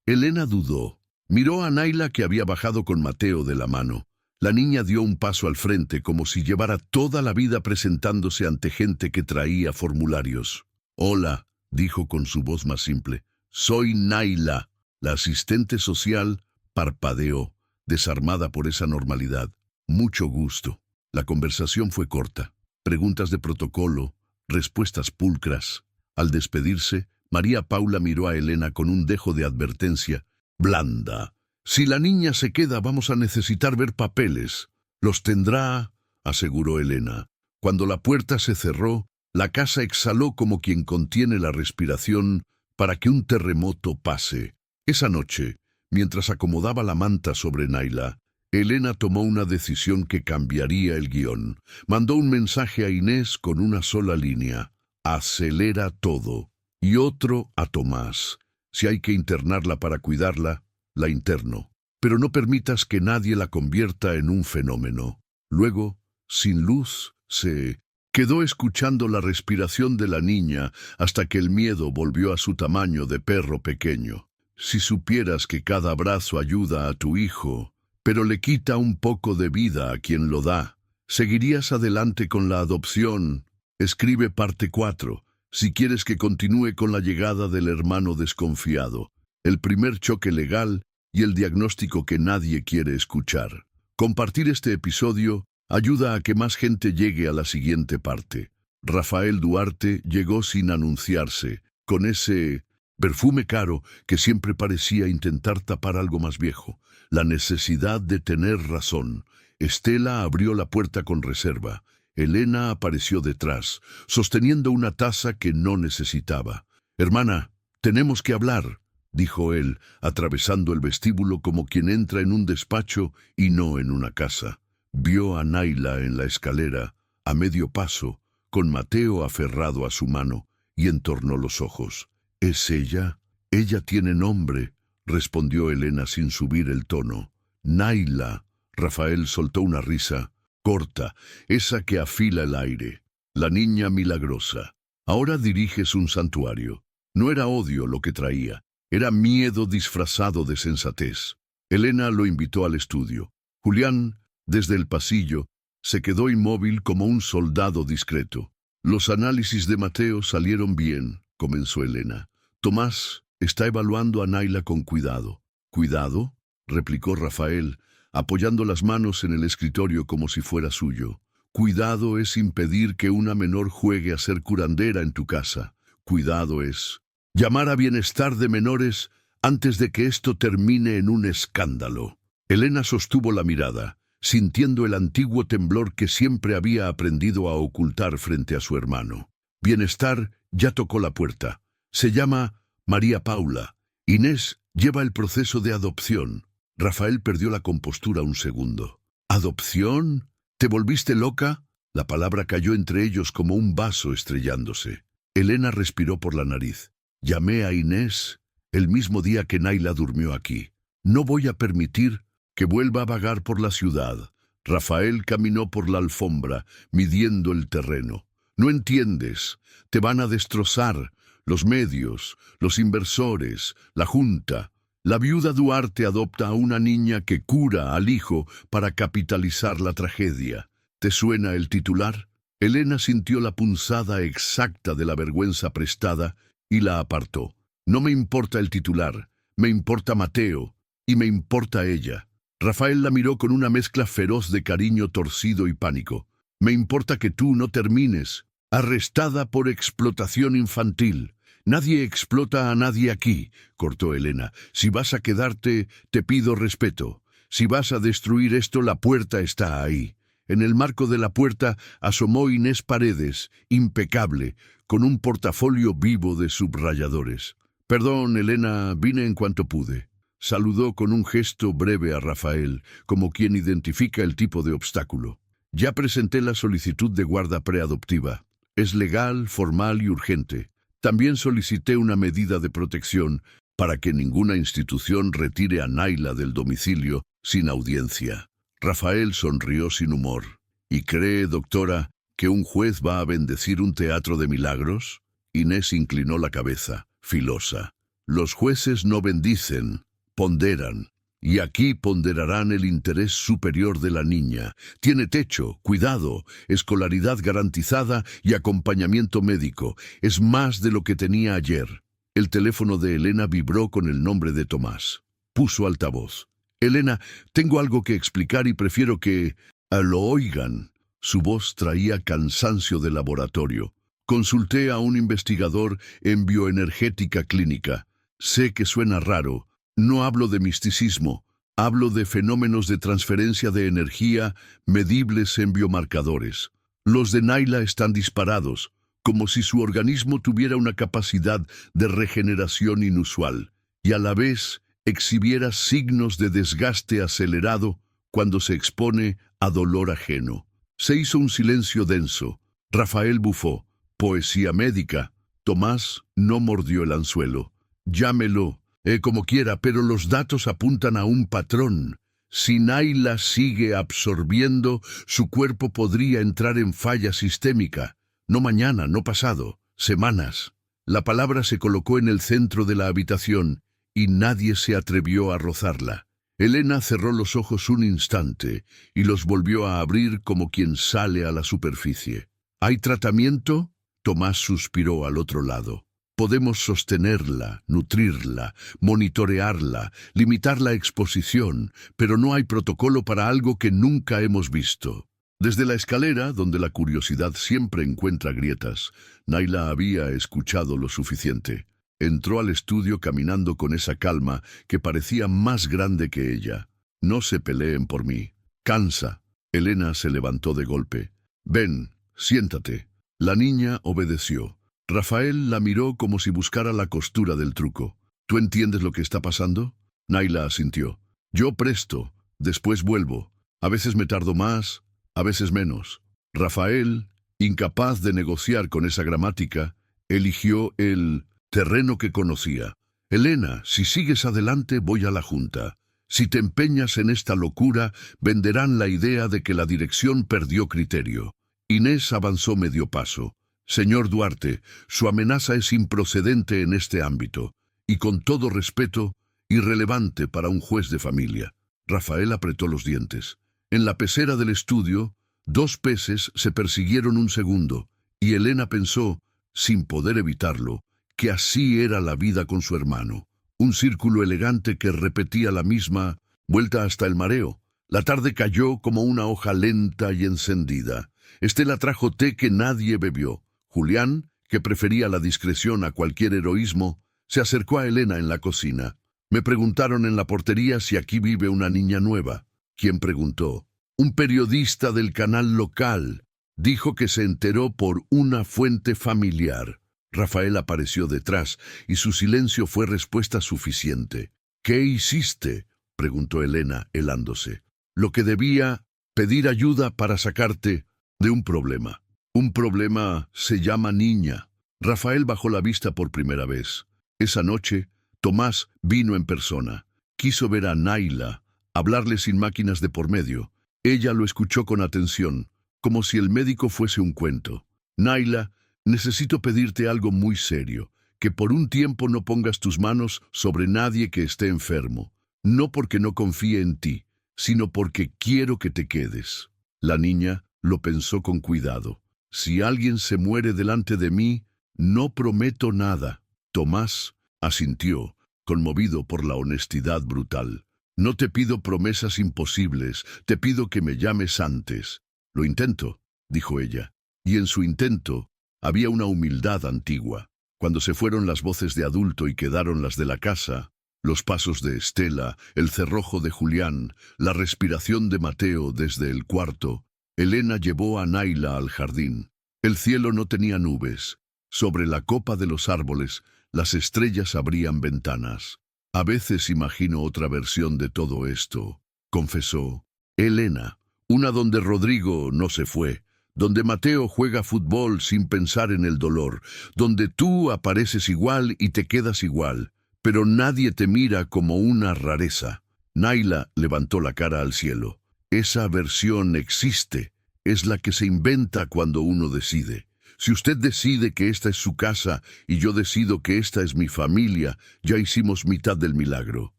Elena dudó. Miró a Naila, que había bajado con Mateo de la mano. La niña dio un paso al frente como si llevara toda la vida presentándose ante gente que traía formularios. Hola, dijo con su voz más simple. Soy Naila. La asistente social parpadeó, desarmada por esa normalidad. Mucho gusto. La conversación fue corta. Preguntas de protocolo, respuestas pulcras. Al despedirse, María Paula miró a Elena con un dejo de advertencia blanda. Si la niña se queda, vamos a necesitar ver papeles. Los tendrá, aseguró Elena. Cuando la puerta se cerró, la casa exhaló como quien contiene la respiración para que un terremoto pase. Esa noche, mientras acomodaba la manta sobre Naila, Elena tomó una decisión que cambiaría el guión. Mandó un mensaje a Inés con una sola línea. Acelera todo. Y otro a Tomás. Si hay que internarla para cuidarla, la interno. Pero no permitas que nadie la convierta en un fenómeno. Luego, sin luz, se quedó escuchando la respiración de la niña hasta que el miedo volvió a su tamaño de perro pequeño. Si supieras que cada abrazo ayuda a tu hijo, pero le quita un poco de vida a quien lo da, ¿seguirías adelante con la adopción? Escribe parte 4, si quieres que continúe con la llegada del hermano desconfiado, el primer choque legal y el diagnóstico que nadie quiere escuchar. Compartir este episodio ayuda a que más gente llegue a la siguiente parte. Rafael Duarte llegó sin anunciarse, con ese perfume caro que siempre parecía intentar tapar algo más viejo. La necesidad de tener razón. Estela abrió la puerta con reserva. Elena apareció detrás, sosteniendo una taza que no necesitaba. «Hermana, tenemos que hablar», dijo él, atravesando el vestíbulo como quien entra en un despacho y no en una casa. Vio a Naila en la escalera, a medio paso, con Mateo aferrado a su mano, y entornó los ojos. «¿Es ella? Ella tiene nombre», respondió Elena sin subir el tono. «Naila». Rafael soltó una risa, corta, esa que afila el aire. La niña milagrosa. Ahora diriges un santuario. No era odio lo que traía, era miedo disfrazado de sensatez. Elena lo invitó al estudio. Julián, desde el pasillo, se quedó inmóvil como un soldado discreto. «Los análisis de Mateo salieron bien», comenzó Elena. «Tomás está evaluando a Naila con cuidado». «¿Cuidado?», replicó Rafael, apoyando las manos en el escritorio como si fuera suyo. «Cuidado es impedir que una menor juegue a ser curandera en tu casa. Cuidado es llamar a bienestar de menores antes de que esto termine en un escándalo». Elena sostuvo la mirada, sintiendo el antiguo temblor que siempre había aprendido a ocultar frente a su hermano. Bienestar ya tocó la puerta. Se llama María Paula. Inés lleva el proceso de adopción. Rafael perdió la compostura un segundo. «¿Adopción? ¿Te volviste loca?». La palabra cayó entre ellos como un vaso estrellándose. Elena respiró por la nariz. «Llamé a Inés el mismo día que Naila durmió aquí. No voy a permitir que vuelva a vagar por la ciudad». Rafael caminó por la alfombra, midiendo el terreno. «No entiendes. Te van a destrozar. Los medios, los inversores, la junta. La viuda Duarte adopta a una niña que cura al hijo para capitalizar la tragedia. ¿Te suena el titular?». Elena sintió la punzada exacta de la vergüenza prestada y la apartó. «No me importa el titular, me importa Mateo y me importa ella». Rafael la miró con una mezcla feroz de cariño torcido y pánico. «Me importa que tú no termines arrestada por explotación infantil». «Nadie explota a nadie aquí», cortó Elena. «Si vas a quedarte, te pido respeto. Si vas a destruir esto, la puerta está ahí». En el marco de la puerta asomó Inés Paredes, impecable, con un portafolio vivo de subrayadores. «Perdón, Elena, vine en cuanto pude». Saludó con un gesto breve a Rafael, como quien identifica el tipo de obstáculo. «Ya presenté la solicitud de guarda preadoptiva. Es legal, formal y urgente. También solicité una medida de protección para que ninguna institución retire a Naila del domicilio sin audiencia». Rafael sonrió sin humor. «¿Y cree, doctora, que un juez va a bendecir un teatro de milagros?». Inés inclinó la cabeza, filosa. «Los jueces no bendicen, ponderan». Y aquí ponderarán el interés superior de la niña. Tiene techo, cuidado, escolaridad garantizada y acompañamiento médico. Es más de lo que tenía ayer. El teléfono de Elena vibró con el nombre de Tomás. Puso altavoz. Elena, tengo algo que explicar y prefiero que lo oigan. Su voz traía cansancio de laboratorio. Consulté a un investigador en bioenergética clínica. Sé que suena raro. No hablo de misticismo. Hablo de fenómenos de transferencia de energía medibles en biomarcadores. Los de Naila están disparados, como si su organismo tuviera una capacidad de regeneración inusual, y a la vez exhibiera signos de desgaste acelerado cuando se expone a dolor ajeno. Se hizo un silencio denso. Rafael bufó. Poesía médica. Tomás no mordió el anzuelo. Llámelo, como quiera, pero los datos apuntan a un patrón. Si Naila sigue absorbiendo, su cuerpo podría entrar en falla sistémica. No mañana, no pasado, semanas. La palabra se colocó en el centro de la habitación y nadie se atrevió a rozarla. Elena cerró los ojos un instante y los volvió a abrir como quien sale a la superficie. ¿Hay tratamiento? Tomás suspiró al otro lado. Podemos sostenerla, nutrirla, monitorearla, limitar la exposición, pero no hay protocolo para algo que nunca hemos visto. Desde la escalera, donde la curiosidad siempre encuentra grietas, Naila había escuchado lo suficiente. Entró al estudio caminando con esa calma que parecía más grande que ella. No se peleen por mí. Cansa. Elena se levantó de golpe. Ven, siéntate. La niña obedeció. Rafael la miró como si buscara la costura del truco. ¿Tú entiendes lo que está pasando? Naila asintió. Yo presto, después vuelvo. A veces me tardo más, a veces menos. Rafael, incapaz de negociar con esa gramática, eligió el terreno que conocía. Elena, si sigues adelante voy a la junta. Si te empeñas en esta locura, venderán la idea de que la dirección perdió criterio. Inés avanzó medio paso. Señor Duarte, su amenaza es improcedente en este ámbito, y con todo respeto, irrelevante para un juez de familia. Rafael apretó los dientes. En la pecera del estudio, 2 peces se persiguieron un segundo, y Elena pensó, sin poder evitarlo, que así era la vida con su hermano. Un círculo elegante que repetía la misma vuelta hasta el mareo. La tarde cayó como una hoja lenta y encendida. Estela trajo té que nadie bebió. Julián, que prefería la discreción a cualquier heroísmo, se acercó a Elena en la cocina. Me preguntaron en la portería si aquí vive una niña nueva. ¿Quién preguntó? Un periodista del canal local. Dijo que se enteró por una fuente familiar. Rafael apareció detrás y su silencio fue respuesta suficiente. ¿Qué hiciste?, preguntó Elena, helándose. Lo que debía, pedir ayuda para sacarte de un problema. Un problema se llama niña. Rafael bajó la vista por primera vez. Esa noche, Tomás vino en persona. Quiso ver a Naila, hablarle sin máquinas de por medio. Ella lo escuchó con atención, como si el médico fuese un cuento. Naila, necesito pedirte algo muy serio, que por un tiempo no pongas tus manos sobre nadie que esté enfermo. No porque no confíe en ti, sino porque quiero que te quedes. La niña lo pensó con cuidado. Si alguien se muere delante de mí, no prometo nada. Tomás asintió, conmovido por la honestidad brutal. No te pido promesas imposibles, te pido que me llames antes. Lo intento, dijo ella, y en su intento había una humildad antigua. Cuando se fueron las voces de adulto y quedaron las de la casa, los pasos de Estela, el cerrojo de Julián, la respiración de Mateo desde el cuarto, Elena llevó a Naila al jardín. El cielo no tenía nubes. Sobre la copa de los árboles, las estrellas abrían ventanas. A veces imagino otra versión de todo esto, confesó. Elena, una donde Rodrigo no se fue, donde Mateo juega fútbol sin pensar en el dolor, donde tú apareces igual y te quedas igual, pero nadie te mira como una rareza. Naila levantó la cara al cielo. Esa versión existe, es la que se inventa cuando uno decide. Si usted decide que esta es su casa y yo decido que esta es mi familia, ya hicimos mitad del milagro.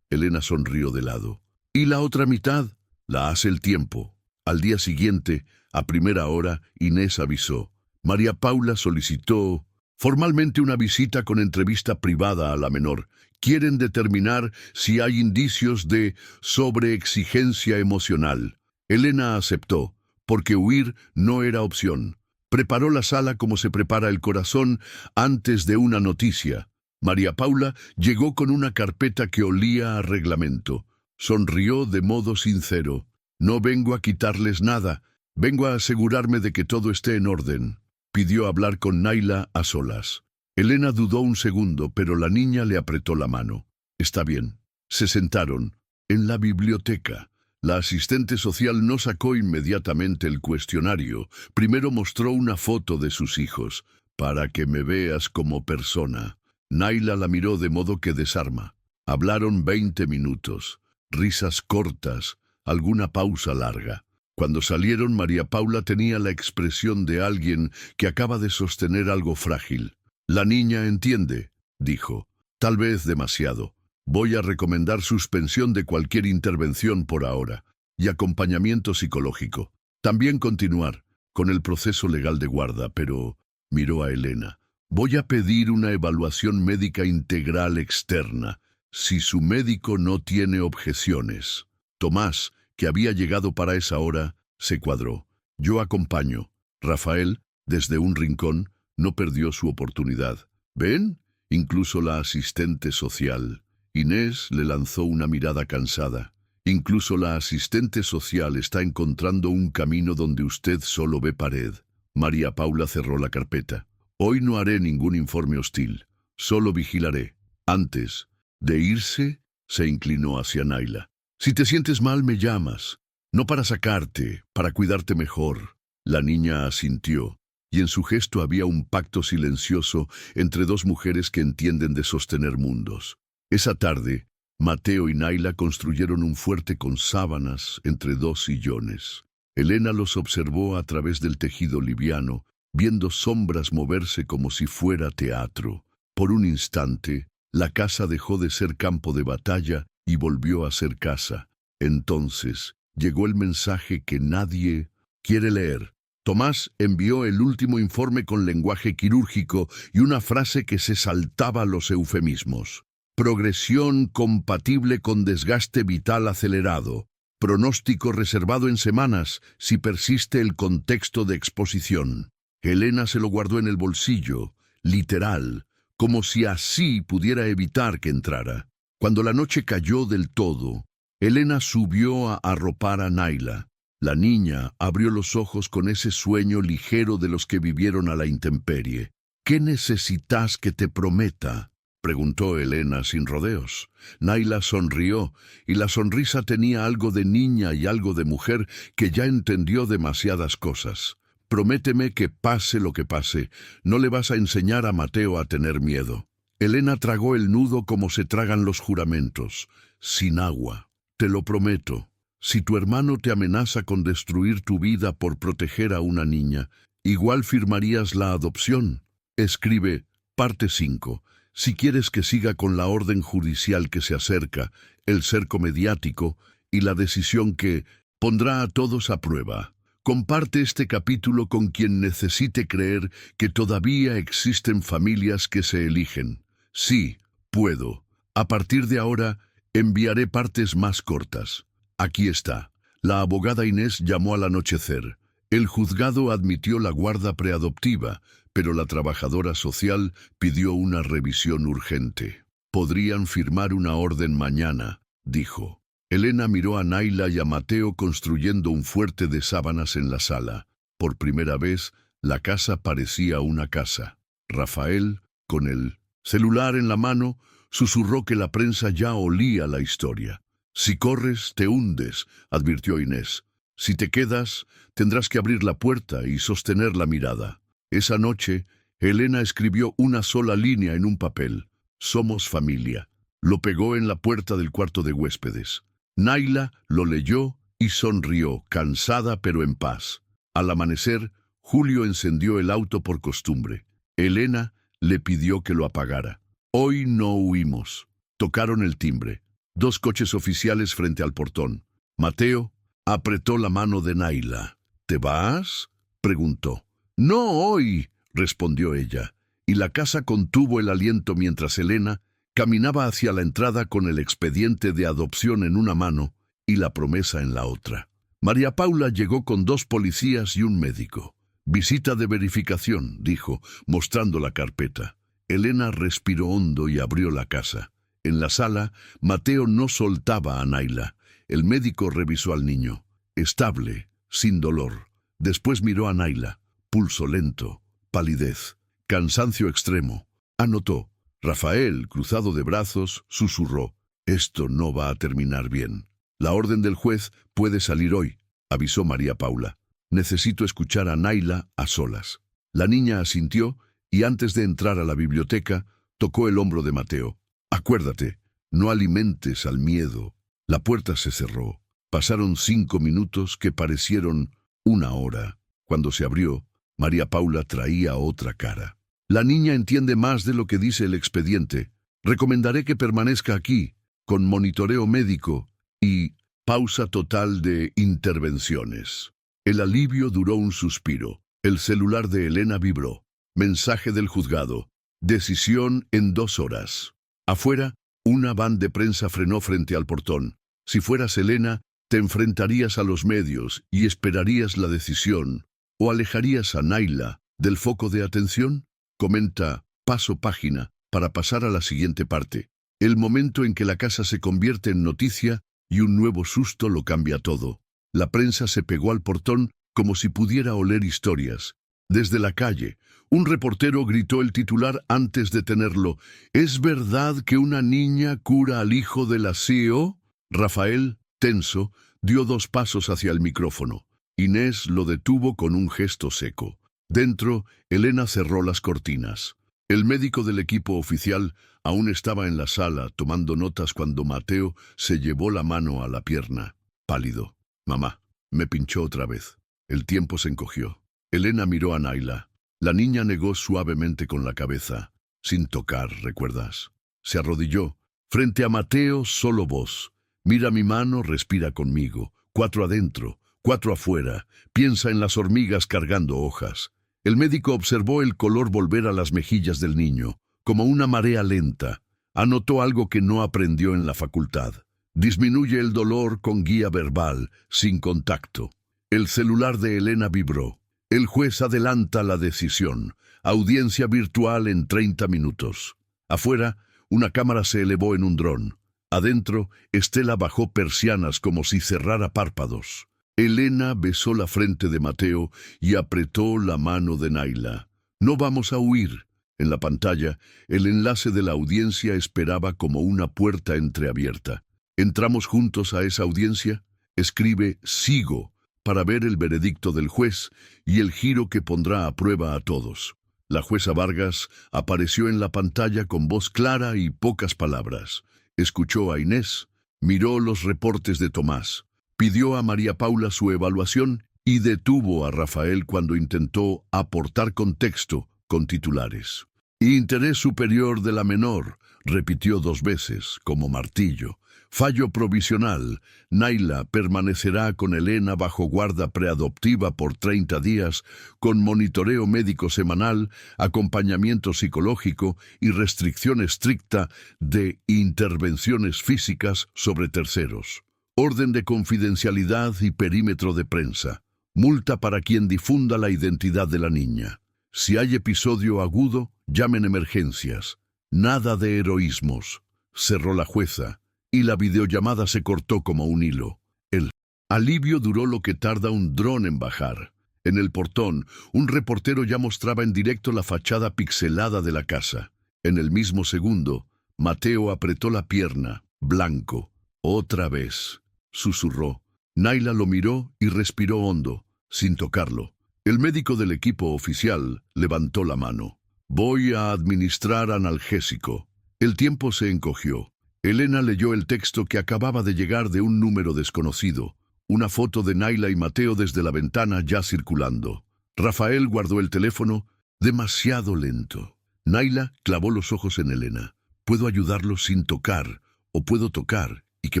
Elena sonrió de lado. ¿Y la otra mitad? La hace el tiempo. Al día siguiente, a primera hora, Inés avisó. María Paula solicitó formalmente una visita con entrevista privada a la menor. Quieren determinar si hay indicios de sobreexigencia emocional. Elena aceptó, porque huir no era opción. Preparó la sala como se prepara el corazón antes de una noticia. María Paula llegó con una carpeta que olía a reglamento. Sonrió de modo sincero. No vengo a quitarles nada, vengo a asegurarme de que todo esté en orden. Pidió hablar con Naila a solas. Elena dudó un segundo, pero la niña le apretó la mano. Está bien. Se sentaron. En la biblioteca. La asistente social no sacó inmediatamente el cuestionario. Primero mostró una foto de sus hijos. Para que me veas como persona. Naila la miró de modo que desarma. Hablaron 20 minutos. Risas cortas, alguna pausa larga. Cuando salieron, María Paula tenía la expresión de alguien que acaba de sostener algo frágil. La niña entiende, dijo. Tal vez demasiado. Voy a recomendar suspensión de cualquier intervención por ahora y acompañamiento psicológico. También continuar con el proceso legal de guarda, pero miró a Elena. Voy a pedir una evaluación médica integral externa, si su médico no tiene objeciones. Tomás, que había llegado para esa hora, se cuadró. Yo acompaño. Rafael, desde un rincón, no perdió su oportunidad. ¿Ven? Incluso la asistente social. Inés le lanzó una mirada cansada. Incluso la asistente social está encontrando un camino donde usted solo ve pared. María Paula cerró la carpeta. Hoy no haré ningún informe hostil. Solo vigilaré. Antes de irse, se inclinó hacia Naila. Si te sientes mal, me llamas. No para sacarte, para cuidarte mejor. La niña asintió, y en su gesto había un pacto silencioso entre dos mujeres que entienden de sostener mundos. Esa tarde, Mateo y Naila construyeron un fuerte con sábanas entre dos sillones. Elena los observó a través del tejido liviano, viendo sombras moverse como si fuera teatro. Por un instante, la casa dejó de ser campo de batalla y volvió a ser casa. Entonces, llegó el mensaje que nadie quiere leer. Tomás envió el último informe con lenguaje quirúrgico y una frase que se saltaba los eufemismos. Progresión compatible con desgaste vital acelerado. Pronóstico reservado en semanas si persiste el contexto de exposición. Elena se lo guardó en el bolsillo, literal, como si así pudiera evitar que entrara. Cuando la noche cayó del todo, Elena subió a arropar a Naila. La niña abrió los ojos con ese sueño ligero de los que vivieron a la intemperie. ¿Qué necesitas que te prometa?, preguntó Elena sin rodeos. Naila sonrió, y la sonrisa tenía algo de niña y algo de mujer que ya entendió demasiadas cosas. Prométeme que pase lo que pase, no le vas a enseñar a Mateo a tener miedo. Elena tragó el nudo como se tragan los juramentos, sin agua. Te lo prometo. Si tu hermano te amenaza con destruir tu vida por proteger a una niña, igual firmarías la adopción. Escribe, parte 5. Si quieres que siga con la orden judicial que se acerca, el cerco mediático y la decisión que pondrá a todos a prueba. Comparte este capítulo con quien necesite creer que todavía existen familias que se eligen. Sí, puedo. A partir de ahora, enviaré partes más cortas. Aquí está. La abogada Inés llamó al anochecer. El juzgado admitió la guarda preadoptiva, pero la trabajadora social pidió una revisión urgente. Podrían firmar una orden mañana, dijo. Elena miró a Naila y a Mateo construyendo un fuerte de sábanas en la sala. Por primera vez, la casa parecía una casa. Rafael, con el celular en la mano, susurró que la prensa ya olía la historia. Si corres, te hundes, advirtió Inés. Si te quedas, tendrás que abrir la puerta y sostener la mirada. Esa noche, Elena escribió una sola línea en un papel. Somos familia. Lo pegó en la puerta del cuarto de huéspedes. Naila lo leyó y sonrió, cansada pero en paz. Al amanecer, Julio encendió el auto por costumbre. Elena le pidió que lo apagara. Hoy no huimos. Tocaron el timbre. 2 coches oficiales frente al portón. Mateo apretó la mano de Naila. ¿Te vas?, preguntó. No hoy, respondió ella, y la casa contuvo el aliento mientras Elena caminaba hacia la entrada con el expediente de adopción en una mano y la promesa en la otra. María Paula llegó con 2 policías y un médico. Visita de verificación, dijo, mostrando la carpeta. Elena respiró hondo y abrió la casa. En la sala, Mateo no soltaba a Naila. El médico revisó al niño. Estable, sin dolor. Después miró a Naila. Pulso lento, palidez, cansancio extremo. Anotó. Rafael, cruzado de brazos, susurró. Esto no va a terminar bien. La orden del juez puede salir hoy, avisó María Paula. Necesito escuchar a Naila a solas. La niña asintió y antes de entrar a la biblioteca, tocó el hombro de Mateo. Acuérdate, no alimentes al miedo. La puerta se cerró. Pasaron 5 minutos que parecieron 1 hora. Cuando se abrió, María Paula traía otra cara. La niña entiende más de lo que dice el expediente. Recomendaré que permanezca aquí, con monitoreo médico y pausa total de intervenciones. El alivio duró un suspiro. El celular de Elena vibró. Mensaje del juzgado. Decisión en 2 horas. Afuera, una van de prensa frenó frente al portón. Si fueras Elena, te enfrentarías a los medios y esperarías la decisión. ¿O alejarías a Naila del foco de atención? Comenta, paso página, para pasar a la siguiente parte. El momento en que la casa se convierte en noticia y un nuevo susto lo cambia todo. La prensa se pegó al portón como si pudiera oler historias. Desde la calle, un reportero gritó el titular antes de tenerlo. ¿Es verdad que una niña cura al hijo de la CEO? Rafael, tenso, dio 2 pasos hacia el micrófono. Inés lo detuvo con un gesto seco. Dentro, Elena cerró las cortinas. El médico del equipo oficial aún estaba en la sala tomando notas cuando Mateo se llevó la mano a la pierna. Pálido. Mamá, me pinchó otra vez. El tiempo se encogió. Elena miró a Naila. La niña negó suavemente con la cabeza. Sin tocar, ¿recuerdas? Se arrodilló. Frente a Mateo, solo voz. Mira mi mano, respira conmigo. 4 adentro, 4 afuera. Piensa en las hormigas cargando hojas. El médico observó el color volver a las mejillas del niño, como una marea lenta. Anotó algo que no aprendió en la facultad. Disminuye el dolor con guía verbal, sin contacto. El celular de Elena vibró. El juez adelanta la decisión. Audiencia virtual en 30 minutos. Afuera, una cámara se elevó en un dron. Adentro, Estela bajó persianas como si cerrara párpados. Elena besó la frente de Mateo y apretó la mano de Naila. No vamos a huir. En la pantalla, el enlace de la audiencia esperaba como una puerta entreabierta. ¿Entramos juntos a esa audiencia? Escribe «Sigo» para ver el veredicto del juez y el giro que pondrá a prueba a todos. La jueza Vargas apareció en la pantalla con voz clara y pocas palabras. Escuchó a Inés, miró los reportes de Tomás, pidió a María Paula su evaluación y detuvo a Rafael cuando intentó aportar contexto con titulares. Interés superior de la menor, repitió 2 veces, como martillo. Fallo provisional. Naila permanecerá con Elena bajo guarda preadoptiva por 30 días, con monitoreo médico semanal, acompañamiento psicológico y restricción estricta de intervenciones físicas sobre terceros. Orden de confidencialidad y perímetro de prensa. Multa para quien difunda la identidad de la niña. Si hay episodio agudo, llamen emergencias. Nada de heroísmos. Cerró la jueza, y la videollamada se cortó como un hilo. El alivio duró lo que tarda un dron en bajar. En el portón, un reportero ya mostraba en directo la fachada pixelada de la casa. En el mismo segundo, Mateo apretó la pierna, blanco. Otra vez, susurró. Naila lo miró y respiró hondo, sin tocarlo. El médico del equipo oficial levantó la mano. Voy a administrar analgésico. El tiempo se encogió. Elena leyó el texto que acababa de llegar de un número desconocido. Una foto de Naila y Mateo desde la ventana ya circulando. Rafael guardó el teléfono, demasiado lento. Naila clavó los ojos en Elena. Puedo ayudarlo sin tocar, o puedo tocar y que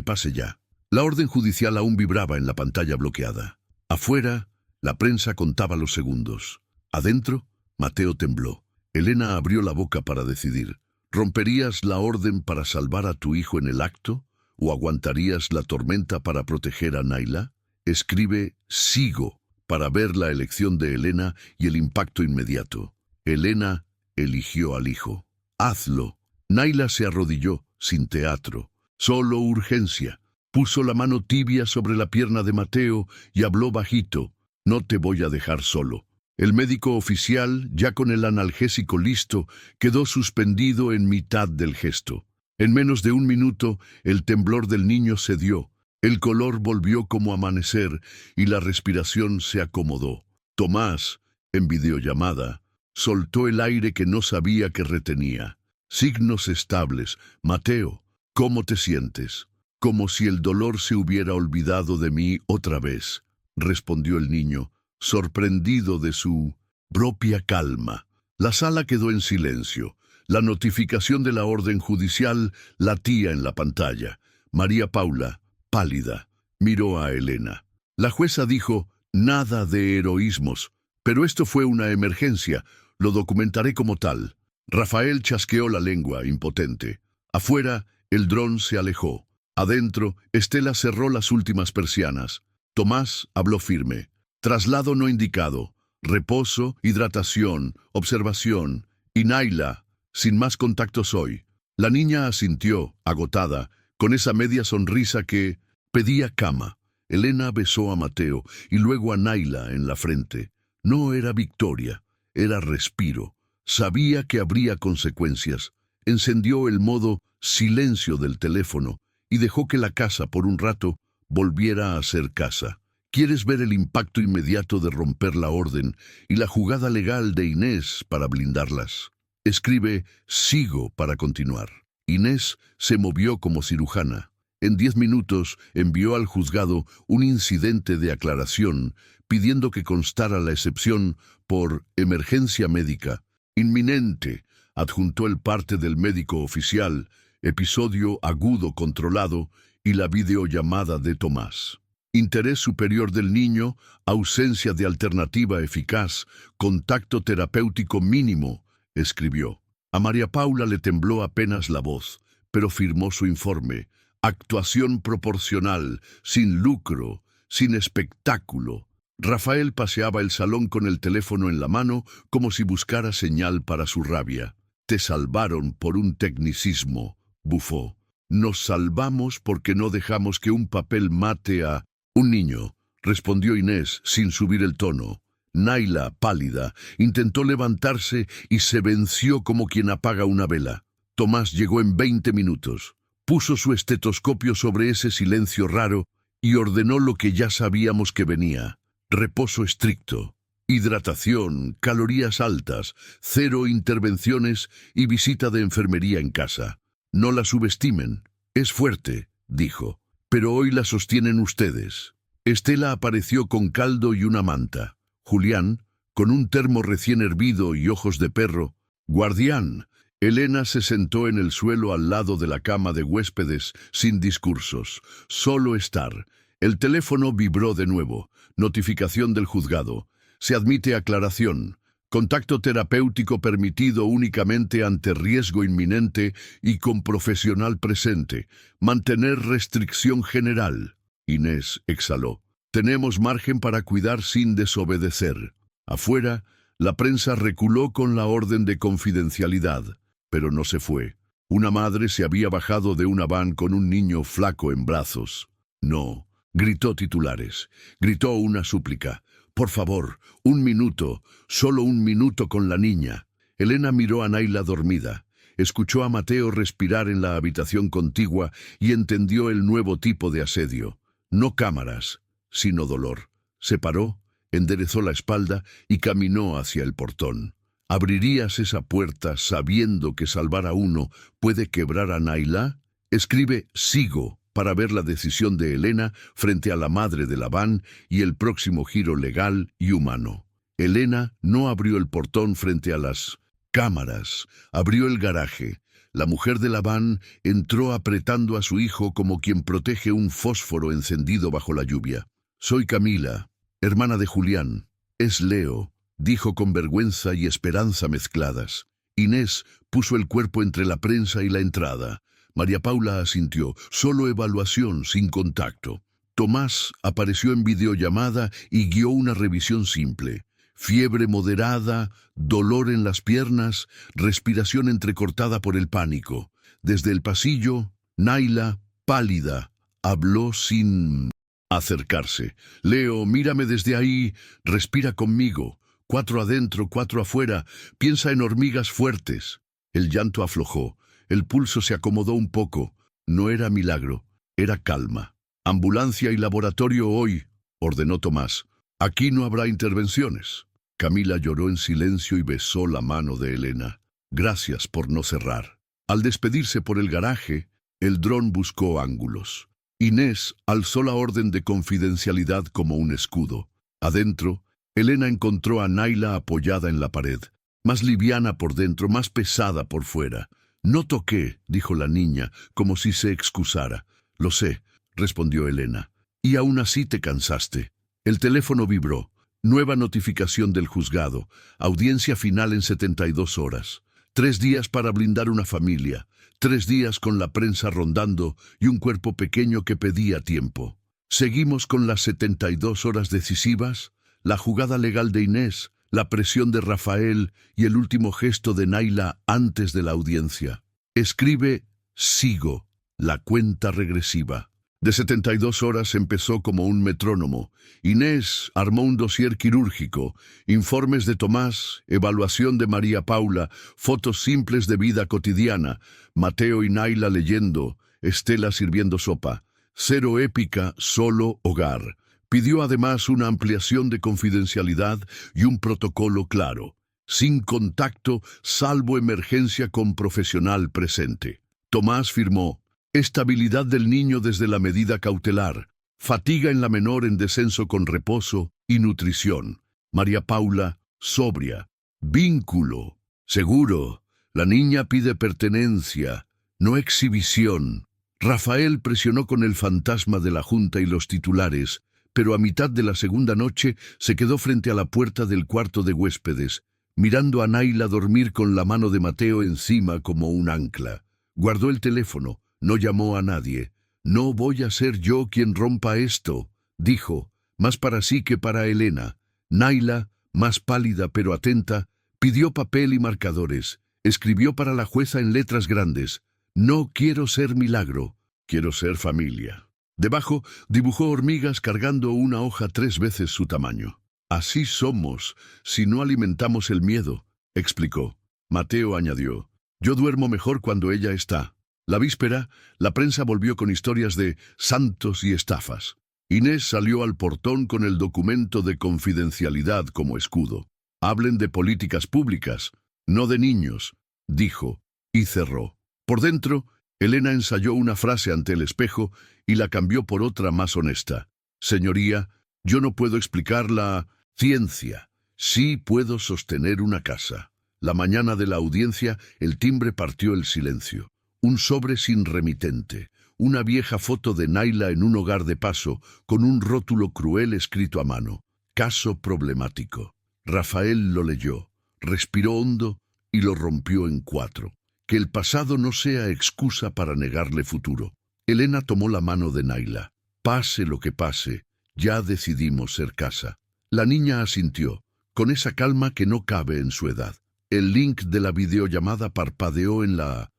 pase ya. La orden judicial aún vibraba en la pantalla bloqueada. Afuera, la prensa contaba los segundos. Adentro, Mateo tembló. Elena abrió la boca para decidir. ¿Romperías la orden para salvar a tu hijo en el acto? ¿O aguantarías la tormenta para proteger a Naila? Escribe «Sigo» para ver la elección de Elena y el impacto inmediato. Elena eligió al hijo. Hazlo. Naila se arrodilló, sin teatro. Solo urgencia. Puso la mano tibia sobre la pierna de Mateo y habló bajito. No te voy a dejar solo. El médico oficial, ya con el analgésico listo, quedó suspendido en mitad del gesto. En menos de un minuto, el temblor del niño cedió. El color volvió como amanecer y la respiración se acomodó. Tomás, en videollamada, soltó el aire que no sabía que retenía. Signos estables. Mateo, ¿cómo te sientes? Como si el dolor se hubiera olvidado de mí otra vez, respondió el niño, sorprendido de su propia calma. La sala quedó en silencio. La notificación de la orden judicial latía en la pantalla. María Paula, pálida, miró a Elena. La jueza dijo, nada de heroísmos, pero esto fue una emergencia, lo documentaré como tal. Rafael chasqueó la lengua, impotente. Afuera, el dron se alejó. Adentro, Estela cerró las últimas persianas. Tomás habló firme. Traslado no indicado. Reposo, hidratación, observación. Y Naila, sin más contactos hoy. La niña asintió, agotada, con esa media sonrisa que pedía cama. Elena besó a Mateo y luego a Naila en la frente. No era victoria, era respiro. Sabía que habría consecuencias. Encendió el modo silencio del teléfono y dejó que la casa, por un rato, volviera a ser casa. ¿Quieres ver el impacto inmediato de romper la orden y la jugada legal de Inés para blindarlas? Escribe «Sigo» para continuar. Inés se movió como cirujana. En 10 minutos envió al juzgado un incidente de aclaración pidiendo que constara la excepción por emergencia médica inminente. Adjuntó el parte del médico oficial, episodio agudo controlado y la videollamada de Tomás. Interés superior del niño, ausencia de alternativa eficaz, contacto terapéutico mínimo, escribió. A María Paula le tembló apenas la voz, pero firmó su informe. Actuación proporcional, sin lucro, sin espectáculo. Rafael paseaba el salón con el teléfono en la mano como si buscara señal para su rabia. Te salvaron por un tecnicismo, bufó. Nos salvamos porque no dejamos que un papel mate a un niño, respondió Inés sin subir el tono. Naila, pálida, intentó levantarse y se venció como quien apaga una vela. Tomás llegó en 20 minutos. Puso su estetoscopio sobre ese silencio raro y ordenó lo que ya sabíamos que venía. Reposo estricto, hidratación, calorías altas, 0 intervenciones y visita de enfermería en casa. No la subestimen. Es fuerte, dijo, pero hoy la sostienen ustedes. Estela apareció con caldo y una manta. Julián, con un termo recién hervido y ojos de perro. Guardián. Elena se sentó en el suelo al lado de la cama de huéspedes, sin discursos, solo estar. El teléfono vibró de nuevo. Notificación del juzgado. Se admite aclaración. Contacto terapéutico permitido únicamente ante riesgo inminente y con profesional presente. Mantener restricción general. Inés exhaló. Tenemos margen para cuidar sin desobedecer. Afuera, la prensa reculó con la orden de confidencialidad, pero no se fue. Una madre se había bajado de una van con un niño flaco en brazos. No, gritó titulares. Gritó una súplica. Por favor, 1 minuto, solo 1 minuto con la niña. Elena miró a Naila dormida. Escuchó a Mateo respirar en la habitación contigua y entendió el nuevo tipo de asedio. No cámaras, sino dolor. Se paró, enderezó la espalda y caminó hacia el portón. ¿Abrirías esa puerta sabiendo que salvar a uno puede quebrar a Naila? Escribe «Sigo» para ver la decisión de Elena frente a la madre de la van y el próximo giro legal y humano. Elena no abrió el portón frente a las Cámaras. Abrió el garaje. La mujer de Labán entró apretando a su hijo como quien protege un fósforo encendido bajo la lluvia. «Soy Camila, hermana de Julián. Es Leo», dijo con vergüenza y esperanza mezcladas. Inés puso el cuerpo entre la prensa y la entrada. María Paula asintió. Solo evaluación, sin contacto. Tomás apareció en videollamada y guió una revisión simple. Fiebre moderada, dolor en las piernas, respiración entrecortada por el pánico. Desde el pasillo, Naila, pálida, habló sin acercarse. «Leo, mírame desde ahí, respira conmigo. 4 adentro, 4 afuera, piensa en hormigas fuertes». El llanto aflojó, el pulso se acomodó un poco. No era milagro, era calma. «Ambulancia y laboratorio hoy», ordenó Tomás. «Aquí no habrá intervenciones». Camila lloró en silencio y besó la mano de Elena. «Gracias por no cerrar». Al despedirse por el garaje, el dron buscó ángulos. Inés alzó la orden de confidencialidad como un escudo. Adentro, Elena encontró a Naila apoyada en la pared, más liviana por dentro, más pesada por fuera. «No toqué», dijo la niña, como si se excusara. «Lo sé», respondió Elena. «Y aún así te cansaste». El teléfono vibró. Nueva notificación del juzgado. Audiencia final en 72 horas. 3 días para blindar una familia. 3 días con la prensa rondando y un cuerpo pequeño que pedía tiempo. Seguimos con las 72 horas decisivas, la jugada legal de Inés, la presión de Rafael y el último gesto de Naila antes de la audiencia. Escribe «Sigo», la cuenta regresiva. De 72 horas empezó como un metrónomo. Inés armó un dossier quirúrgico, informes de Tomás, evaluación de María Paula, fotos simples de vida cotidiana, Mateo y Naila leyendo, Estela sirviendo sopa. 0 épica, solo hogar. Pidió además una ampliación de confidencialidad y un protocolo claro. Sin contacto, salvo emergencia con profesional presente. Tomás firmó. Estabilidad del niño desde la medida cautelar. Fatiga en la menor en descenso con reposo y nutrición. María Paula, sobria. Vínculo. Seguro. La niña pide pertenencia, no exhibición. Rafael presionó con el fantasma de la junta y los titulares, pero a mitad de la segunda noche se quedó frente a la puerta del cuarto de huéspedes, mirando a Naila dormir con la mano de Mateo encima como un ancla. Guardó el teléfono. No llamó a nadie. «No voy a ser yo quien rompa esto», dijo, más para sí que para Elena. Naila, más pálida pero atenta, pidió papel y marcadores. Escribió para la jueza en letras grandes. «No quiero ser milagro, quiero ser familia». Debajo dibujó hormigas cargando una hoja 3 veces su tamaño. «Así somos, si no alimentamos el miedo», explicó. Mateo añadió. «Yo duermo mejor cuando ella está». La víspera, la prensa volvió con historias de santos y estafas. Inés salió al portón con el documento de confidencialidad como escudo. «Hablen de políticas públicas, no de niños», dijo, y cerró. Por dentro, Elena ensayó una frase ante el espejo y la cambió por otra más honesta. «Señoría, yo no puedo explicar la ciencia. Sí puedo sostener una casa». La mañana de la audiencia, el timbre partió el silencio. Un sobre sin remitente, una vieja foto de Naila en un hogar de paso, con un rótulo cruel escrito a mano. «Caso problemático». Rafael lo leyó, respiró hondo y lo rompió en 4. Que el pasado no sea excusa para negarle futuro. Elena tomó la mano de Naila. «Pase lo que pase, ya decidimos ser casa». La niña asintió, con esa calma que no cabe en su edad. El link de la videollamada parpadeó en la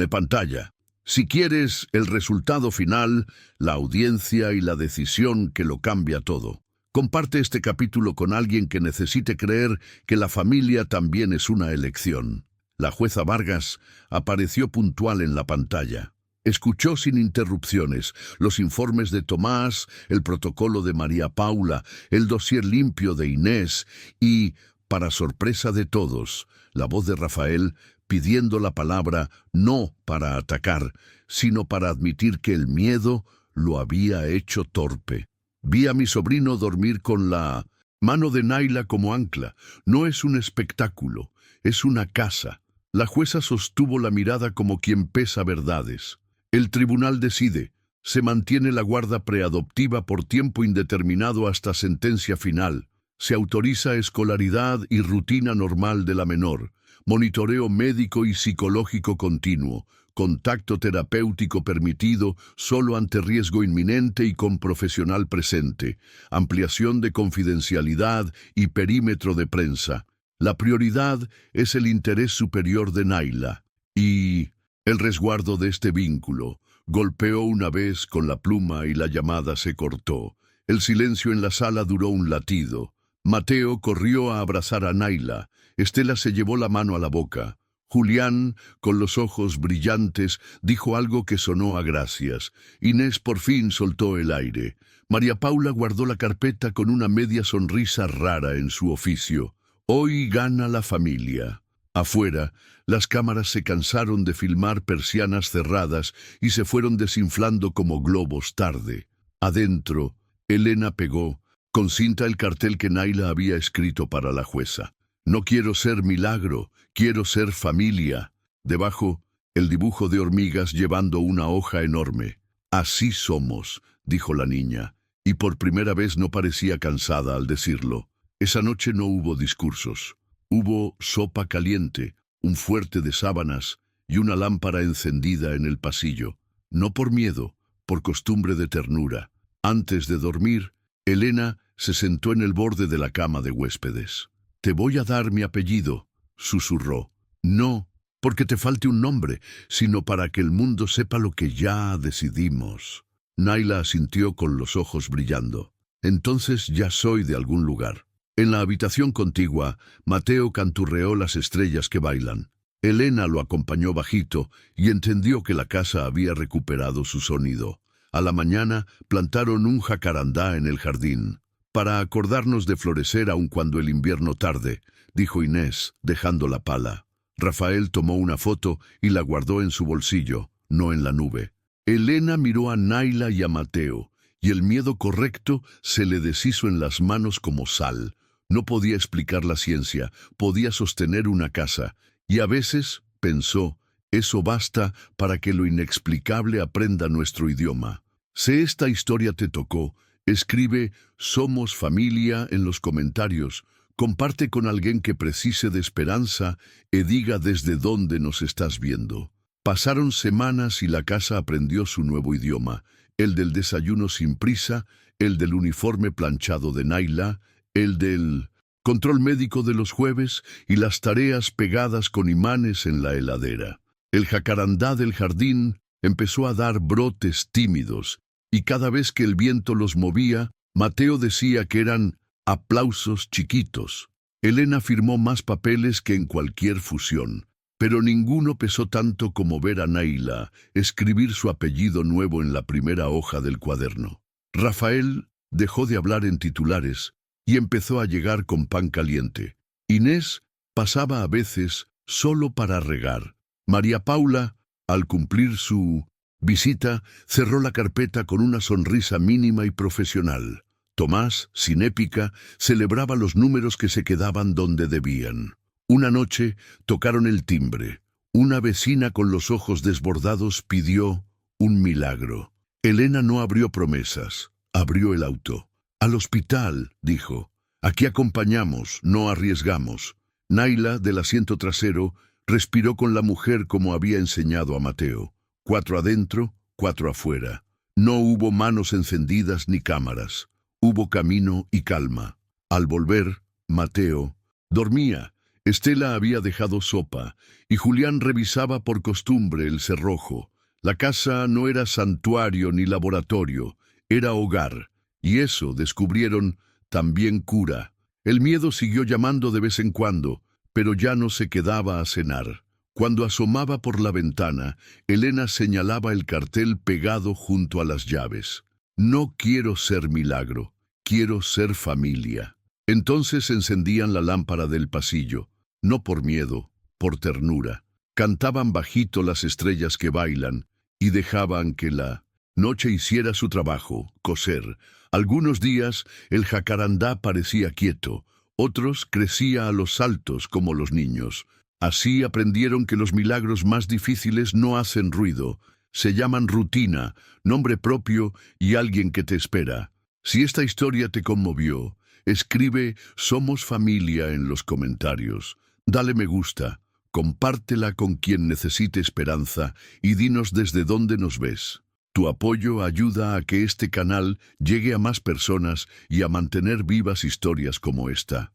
pantalla. Si quieres el resultado final, la audiencia y la decisión que lo cambia todo. Comparte este capítulo con alguien que necesite creer que la familia también es una elección. La jueza Vargas apareció puntual en la pantalla. Escuchó sin interrupciones los informes de Tomás, el protocolo de María Paula, el dossier limpio de Inés y, para sorpresa de todos, la voz de Rafael pidiendo la palabra no para atacar, sino para admitir que el miedo lo había hecho torpe. «Vi a mi sobrino dormir con la mano de Naila como ancla. No es un espectáculo. es una casa. La jueza sostuvo la mirada como quien pesa verdades. El tribunal decide. Se mantiene la guarda preadoptiva por tiempo indeterminado hasta sentencia final. Se autoriza escolaridad y rutina normal de la menor, monitoreo médico y psicológico continuo, contacto terapéutico permitido solo ante riesgo inminente y con profesional presente, ampliación de confidencialidad y perímetro de prensa. La prioridad es el interés superior de Naila y el resguardo de este vínculo. Golpeó una vez con la pluma y la llamada se cortó. El silencio en la sala duró un latido. Mateo corrió a abrazar a Naila. Estela se llevó la mano a la boca. Julián, con los ojos brillantes, dijo algo que sonó a gracias. Inés por fin soltó el aire. María Paula guardó la carpeta con una media sonrisa rara en su oficio. Hoy gana la familia. Afuera, las cámaras se cansaron de filmar persianas cerradas y se fueron desinflando como globos tarde. Adentro, Elena pegó con cinta el cartel que Naila había escrito para la jueza. No quiero ser milagro, quiero ser familia. Debajo, el dibujo de hormigas llevando una hoja enorme. Así somos, dijo la niña, y por primera vez no parecía cansada al decirlo. Esa noche no hubo discursos. Hubo sopa caliente, un fuerte de sábanas y una lámpara encendida en el pasillo. No por miedo, por costumbre de ternura. Antes de dormir, Elena se sentó en el borde de la cama de huéspedes. «Te voy a dar mi apellido», susurró. «No porque te falte un nombre, sino para que el mundo sepa lo que ya decidimos». Naila asintió con los ojos brillando. «Entonces ya soy de algún lugar». En la habitación contigua, Mateo canturreó las estrellas que bailan. Elena lo acompañó bajito y entendió que la casa había recuperado su sonido. A la mañana plantaron un jacarandá en el jardín. «Para acordarnos de florecer aun cuando el invierno tarde», dijo Inés, dejando la pala. Rafael tomó una foto y la guardó en su bolsillo, no en la nube. Elena miró a Naila y a Mateo, y el miedo correcto se le deshizo en las manos como sal. No podía explicar la ciencia, podía sostener una casa, y a veces, pensó, eso basta para que lo inexplicable aprenda nuestro idioma. Si esta historia te tocó, escribe «Somos familia» en los comentarios, comparte con alguien que precise de esperanza y diga desde dónde nos estás viendo. Pasaron semanas y la casa aprendió su nuevo idioma, el del desayuno sin prisa, el del uniforme planchado de Naila, el del control médico de los jueves y las tareas pegadas con imanes en la heladera. El jacarandá del jardín empezó a dar brotes tímidos, y cada vez que el viento los movía, Mateo decía que eran aplausos chiquitos. Elena firmó más papeles que en cualquier fusión, pero ninguno pesó tanto como ver a Naila escribir su apellido nuevo en la primera hoja del cuaderno. Rafael dejó de hablar en titulares y empezó a llegar con pan caliente. Inés pasaba a veces solo para regar. María Paula, al cumplir su visita, cerró la carpeta con una sonrisa mínima y profesional. Tomás, sin épica, celebraba los números que se quedaban donde debían. Una noche tocaron el timbre. Una vecina con los ojos desbordados pidió un milagro. Elena no abrió promesas, abrió el auto. «Al hospital», dijo. «Aquí acompañamos, no arriesgamos». Naila, del asiento trasero, respiró con la mujer como había enseñado a Mateo. 4 adentro, 4 afuera. No hubo manos encendidas ni cámaras. Hubo camino y calma. Al volver, Mateo dormía. Estela había dejado sopa, y Julián revisaba por costumbre el cerrojo. La casa no era santuario ni laboratorio, era hogar. Y eso, descubrieron, también cura. El miedo siguió llamando de vez en cuando, pero ya no se quedaba a cenar. Cuando asomaba por la ventana, Elena señalaba el cartel pegado junto a las llaves. «No quiero ser milagro, quiero ser familia». Entonces encendían la lámpara del pasillo, no por miedo, por ternura. Cantaban bajito las estrellas que bailan y dejaban que la noche hiciera su trabajo, coser. Algunos días el jacarandá parecía quieto, Otros crecía a los saltos como los niños. Así aprendieron que los milagros más difíciles no hacen ruido. Se llaman rutina, nombre propio y alguien que te espera. Si esta historia te conmovió, escribe "Somos familia" en los comentarios. Dale me gusta, compártela con quien necesite esperanza y dinos desde dónde nos ves. Tu apoyo ayuda a que este canal llegue a más personas y a mantener vivas historias como esta.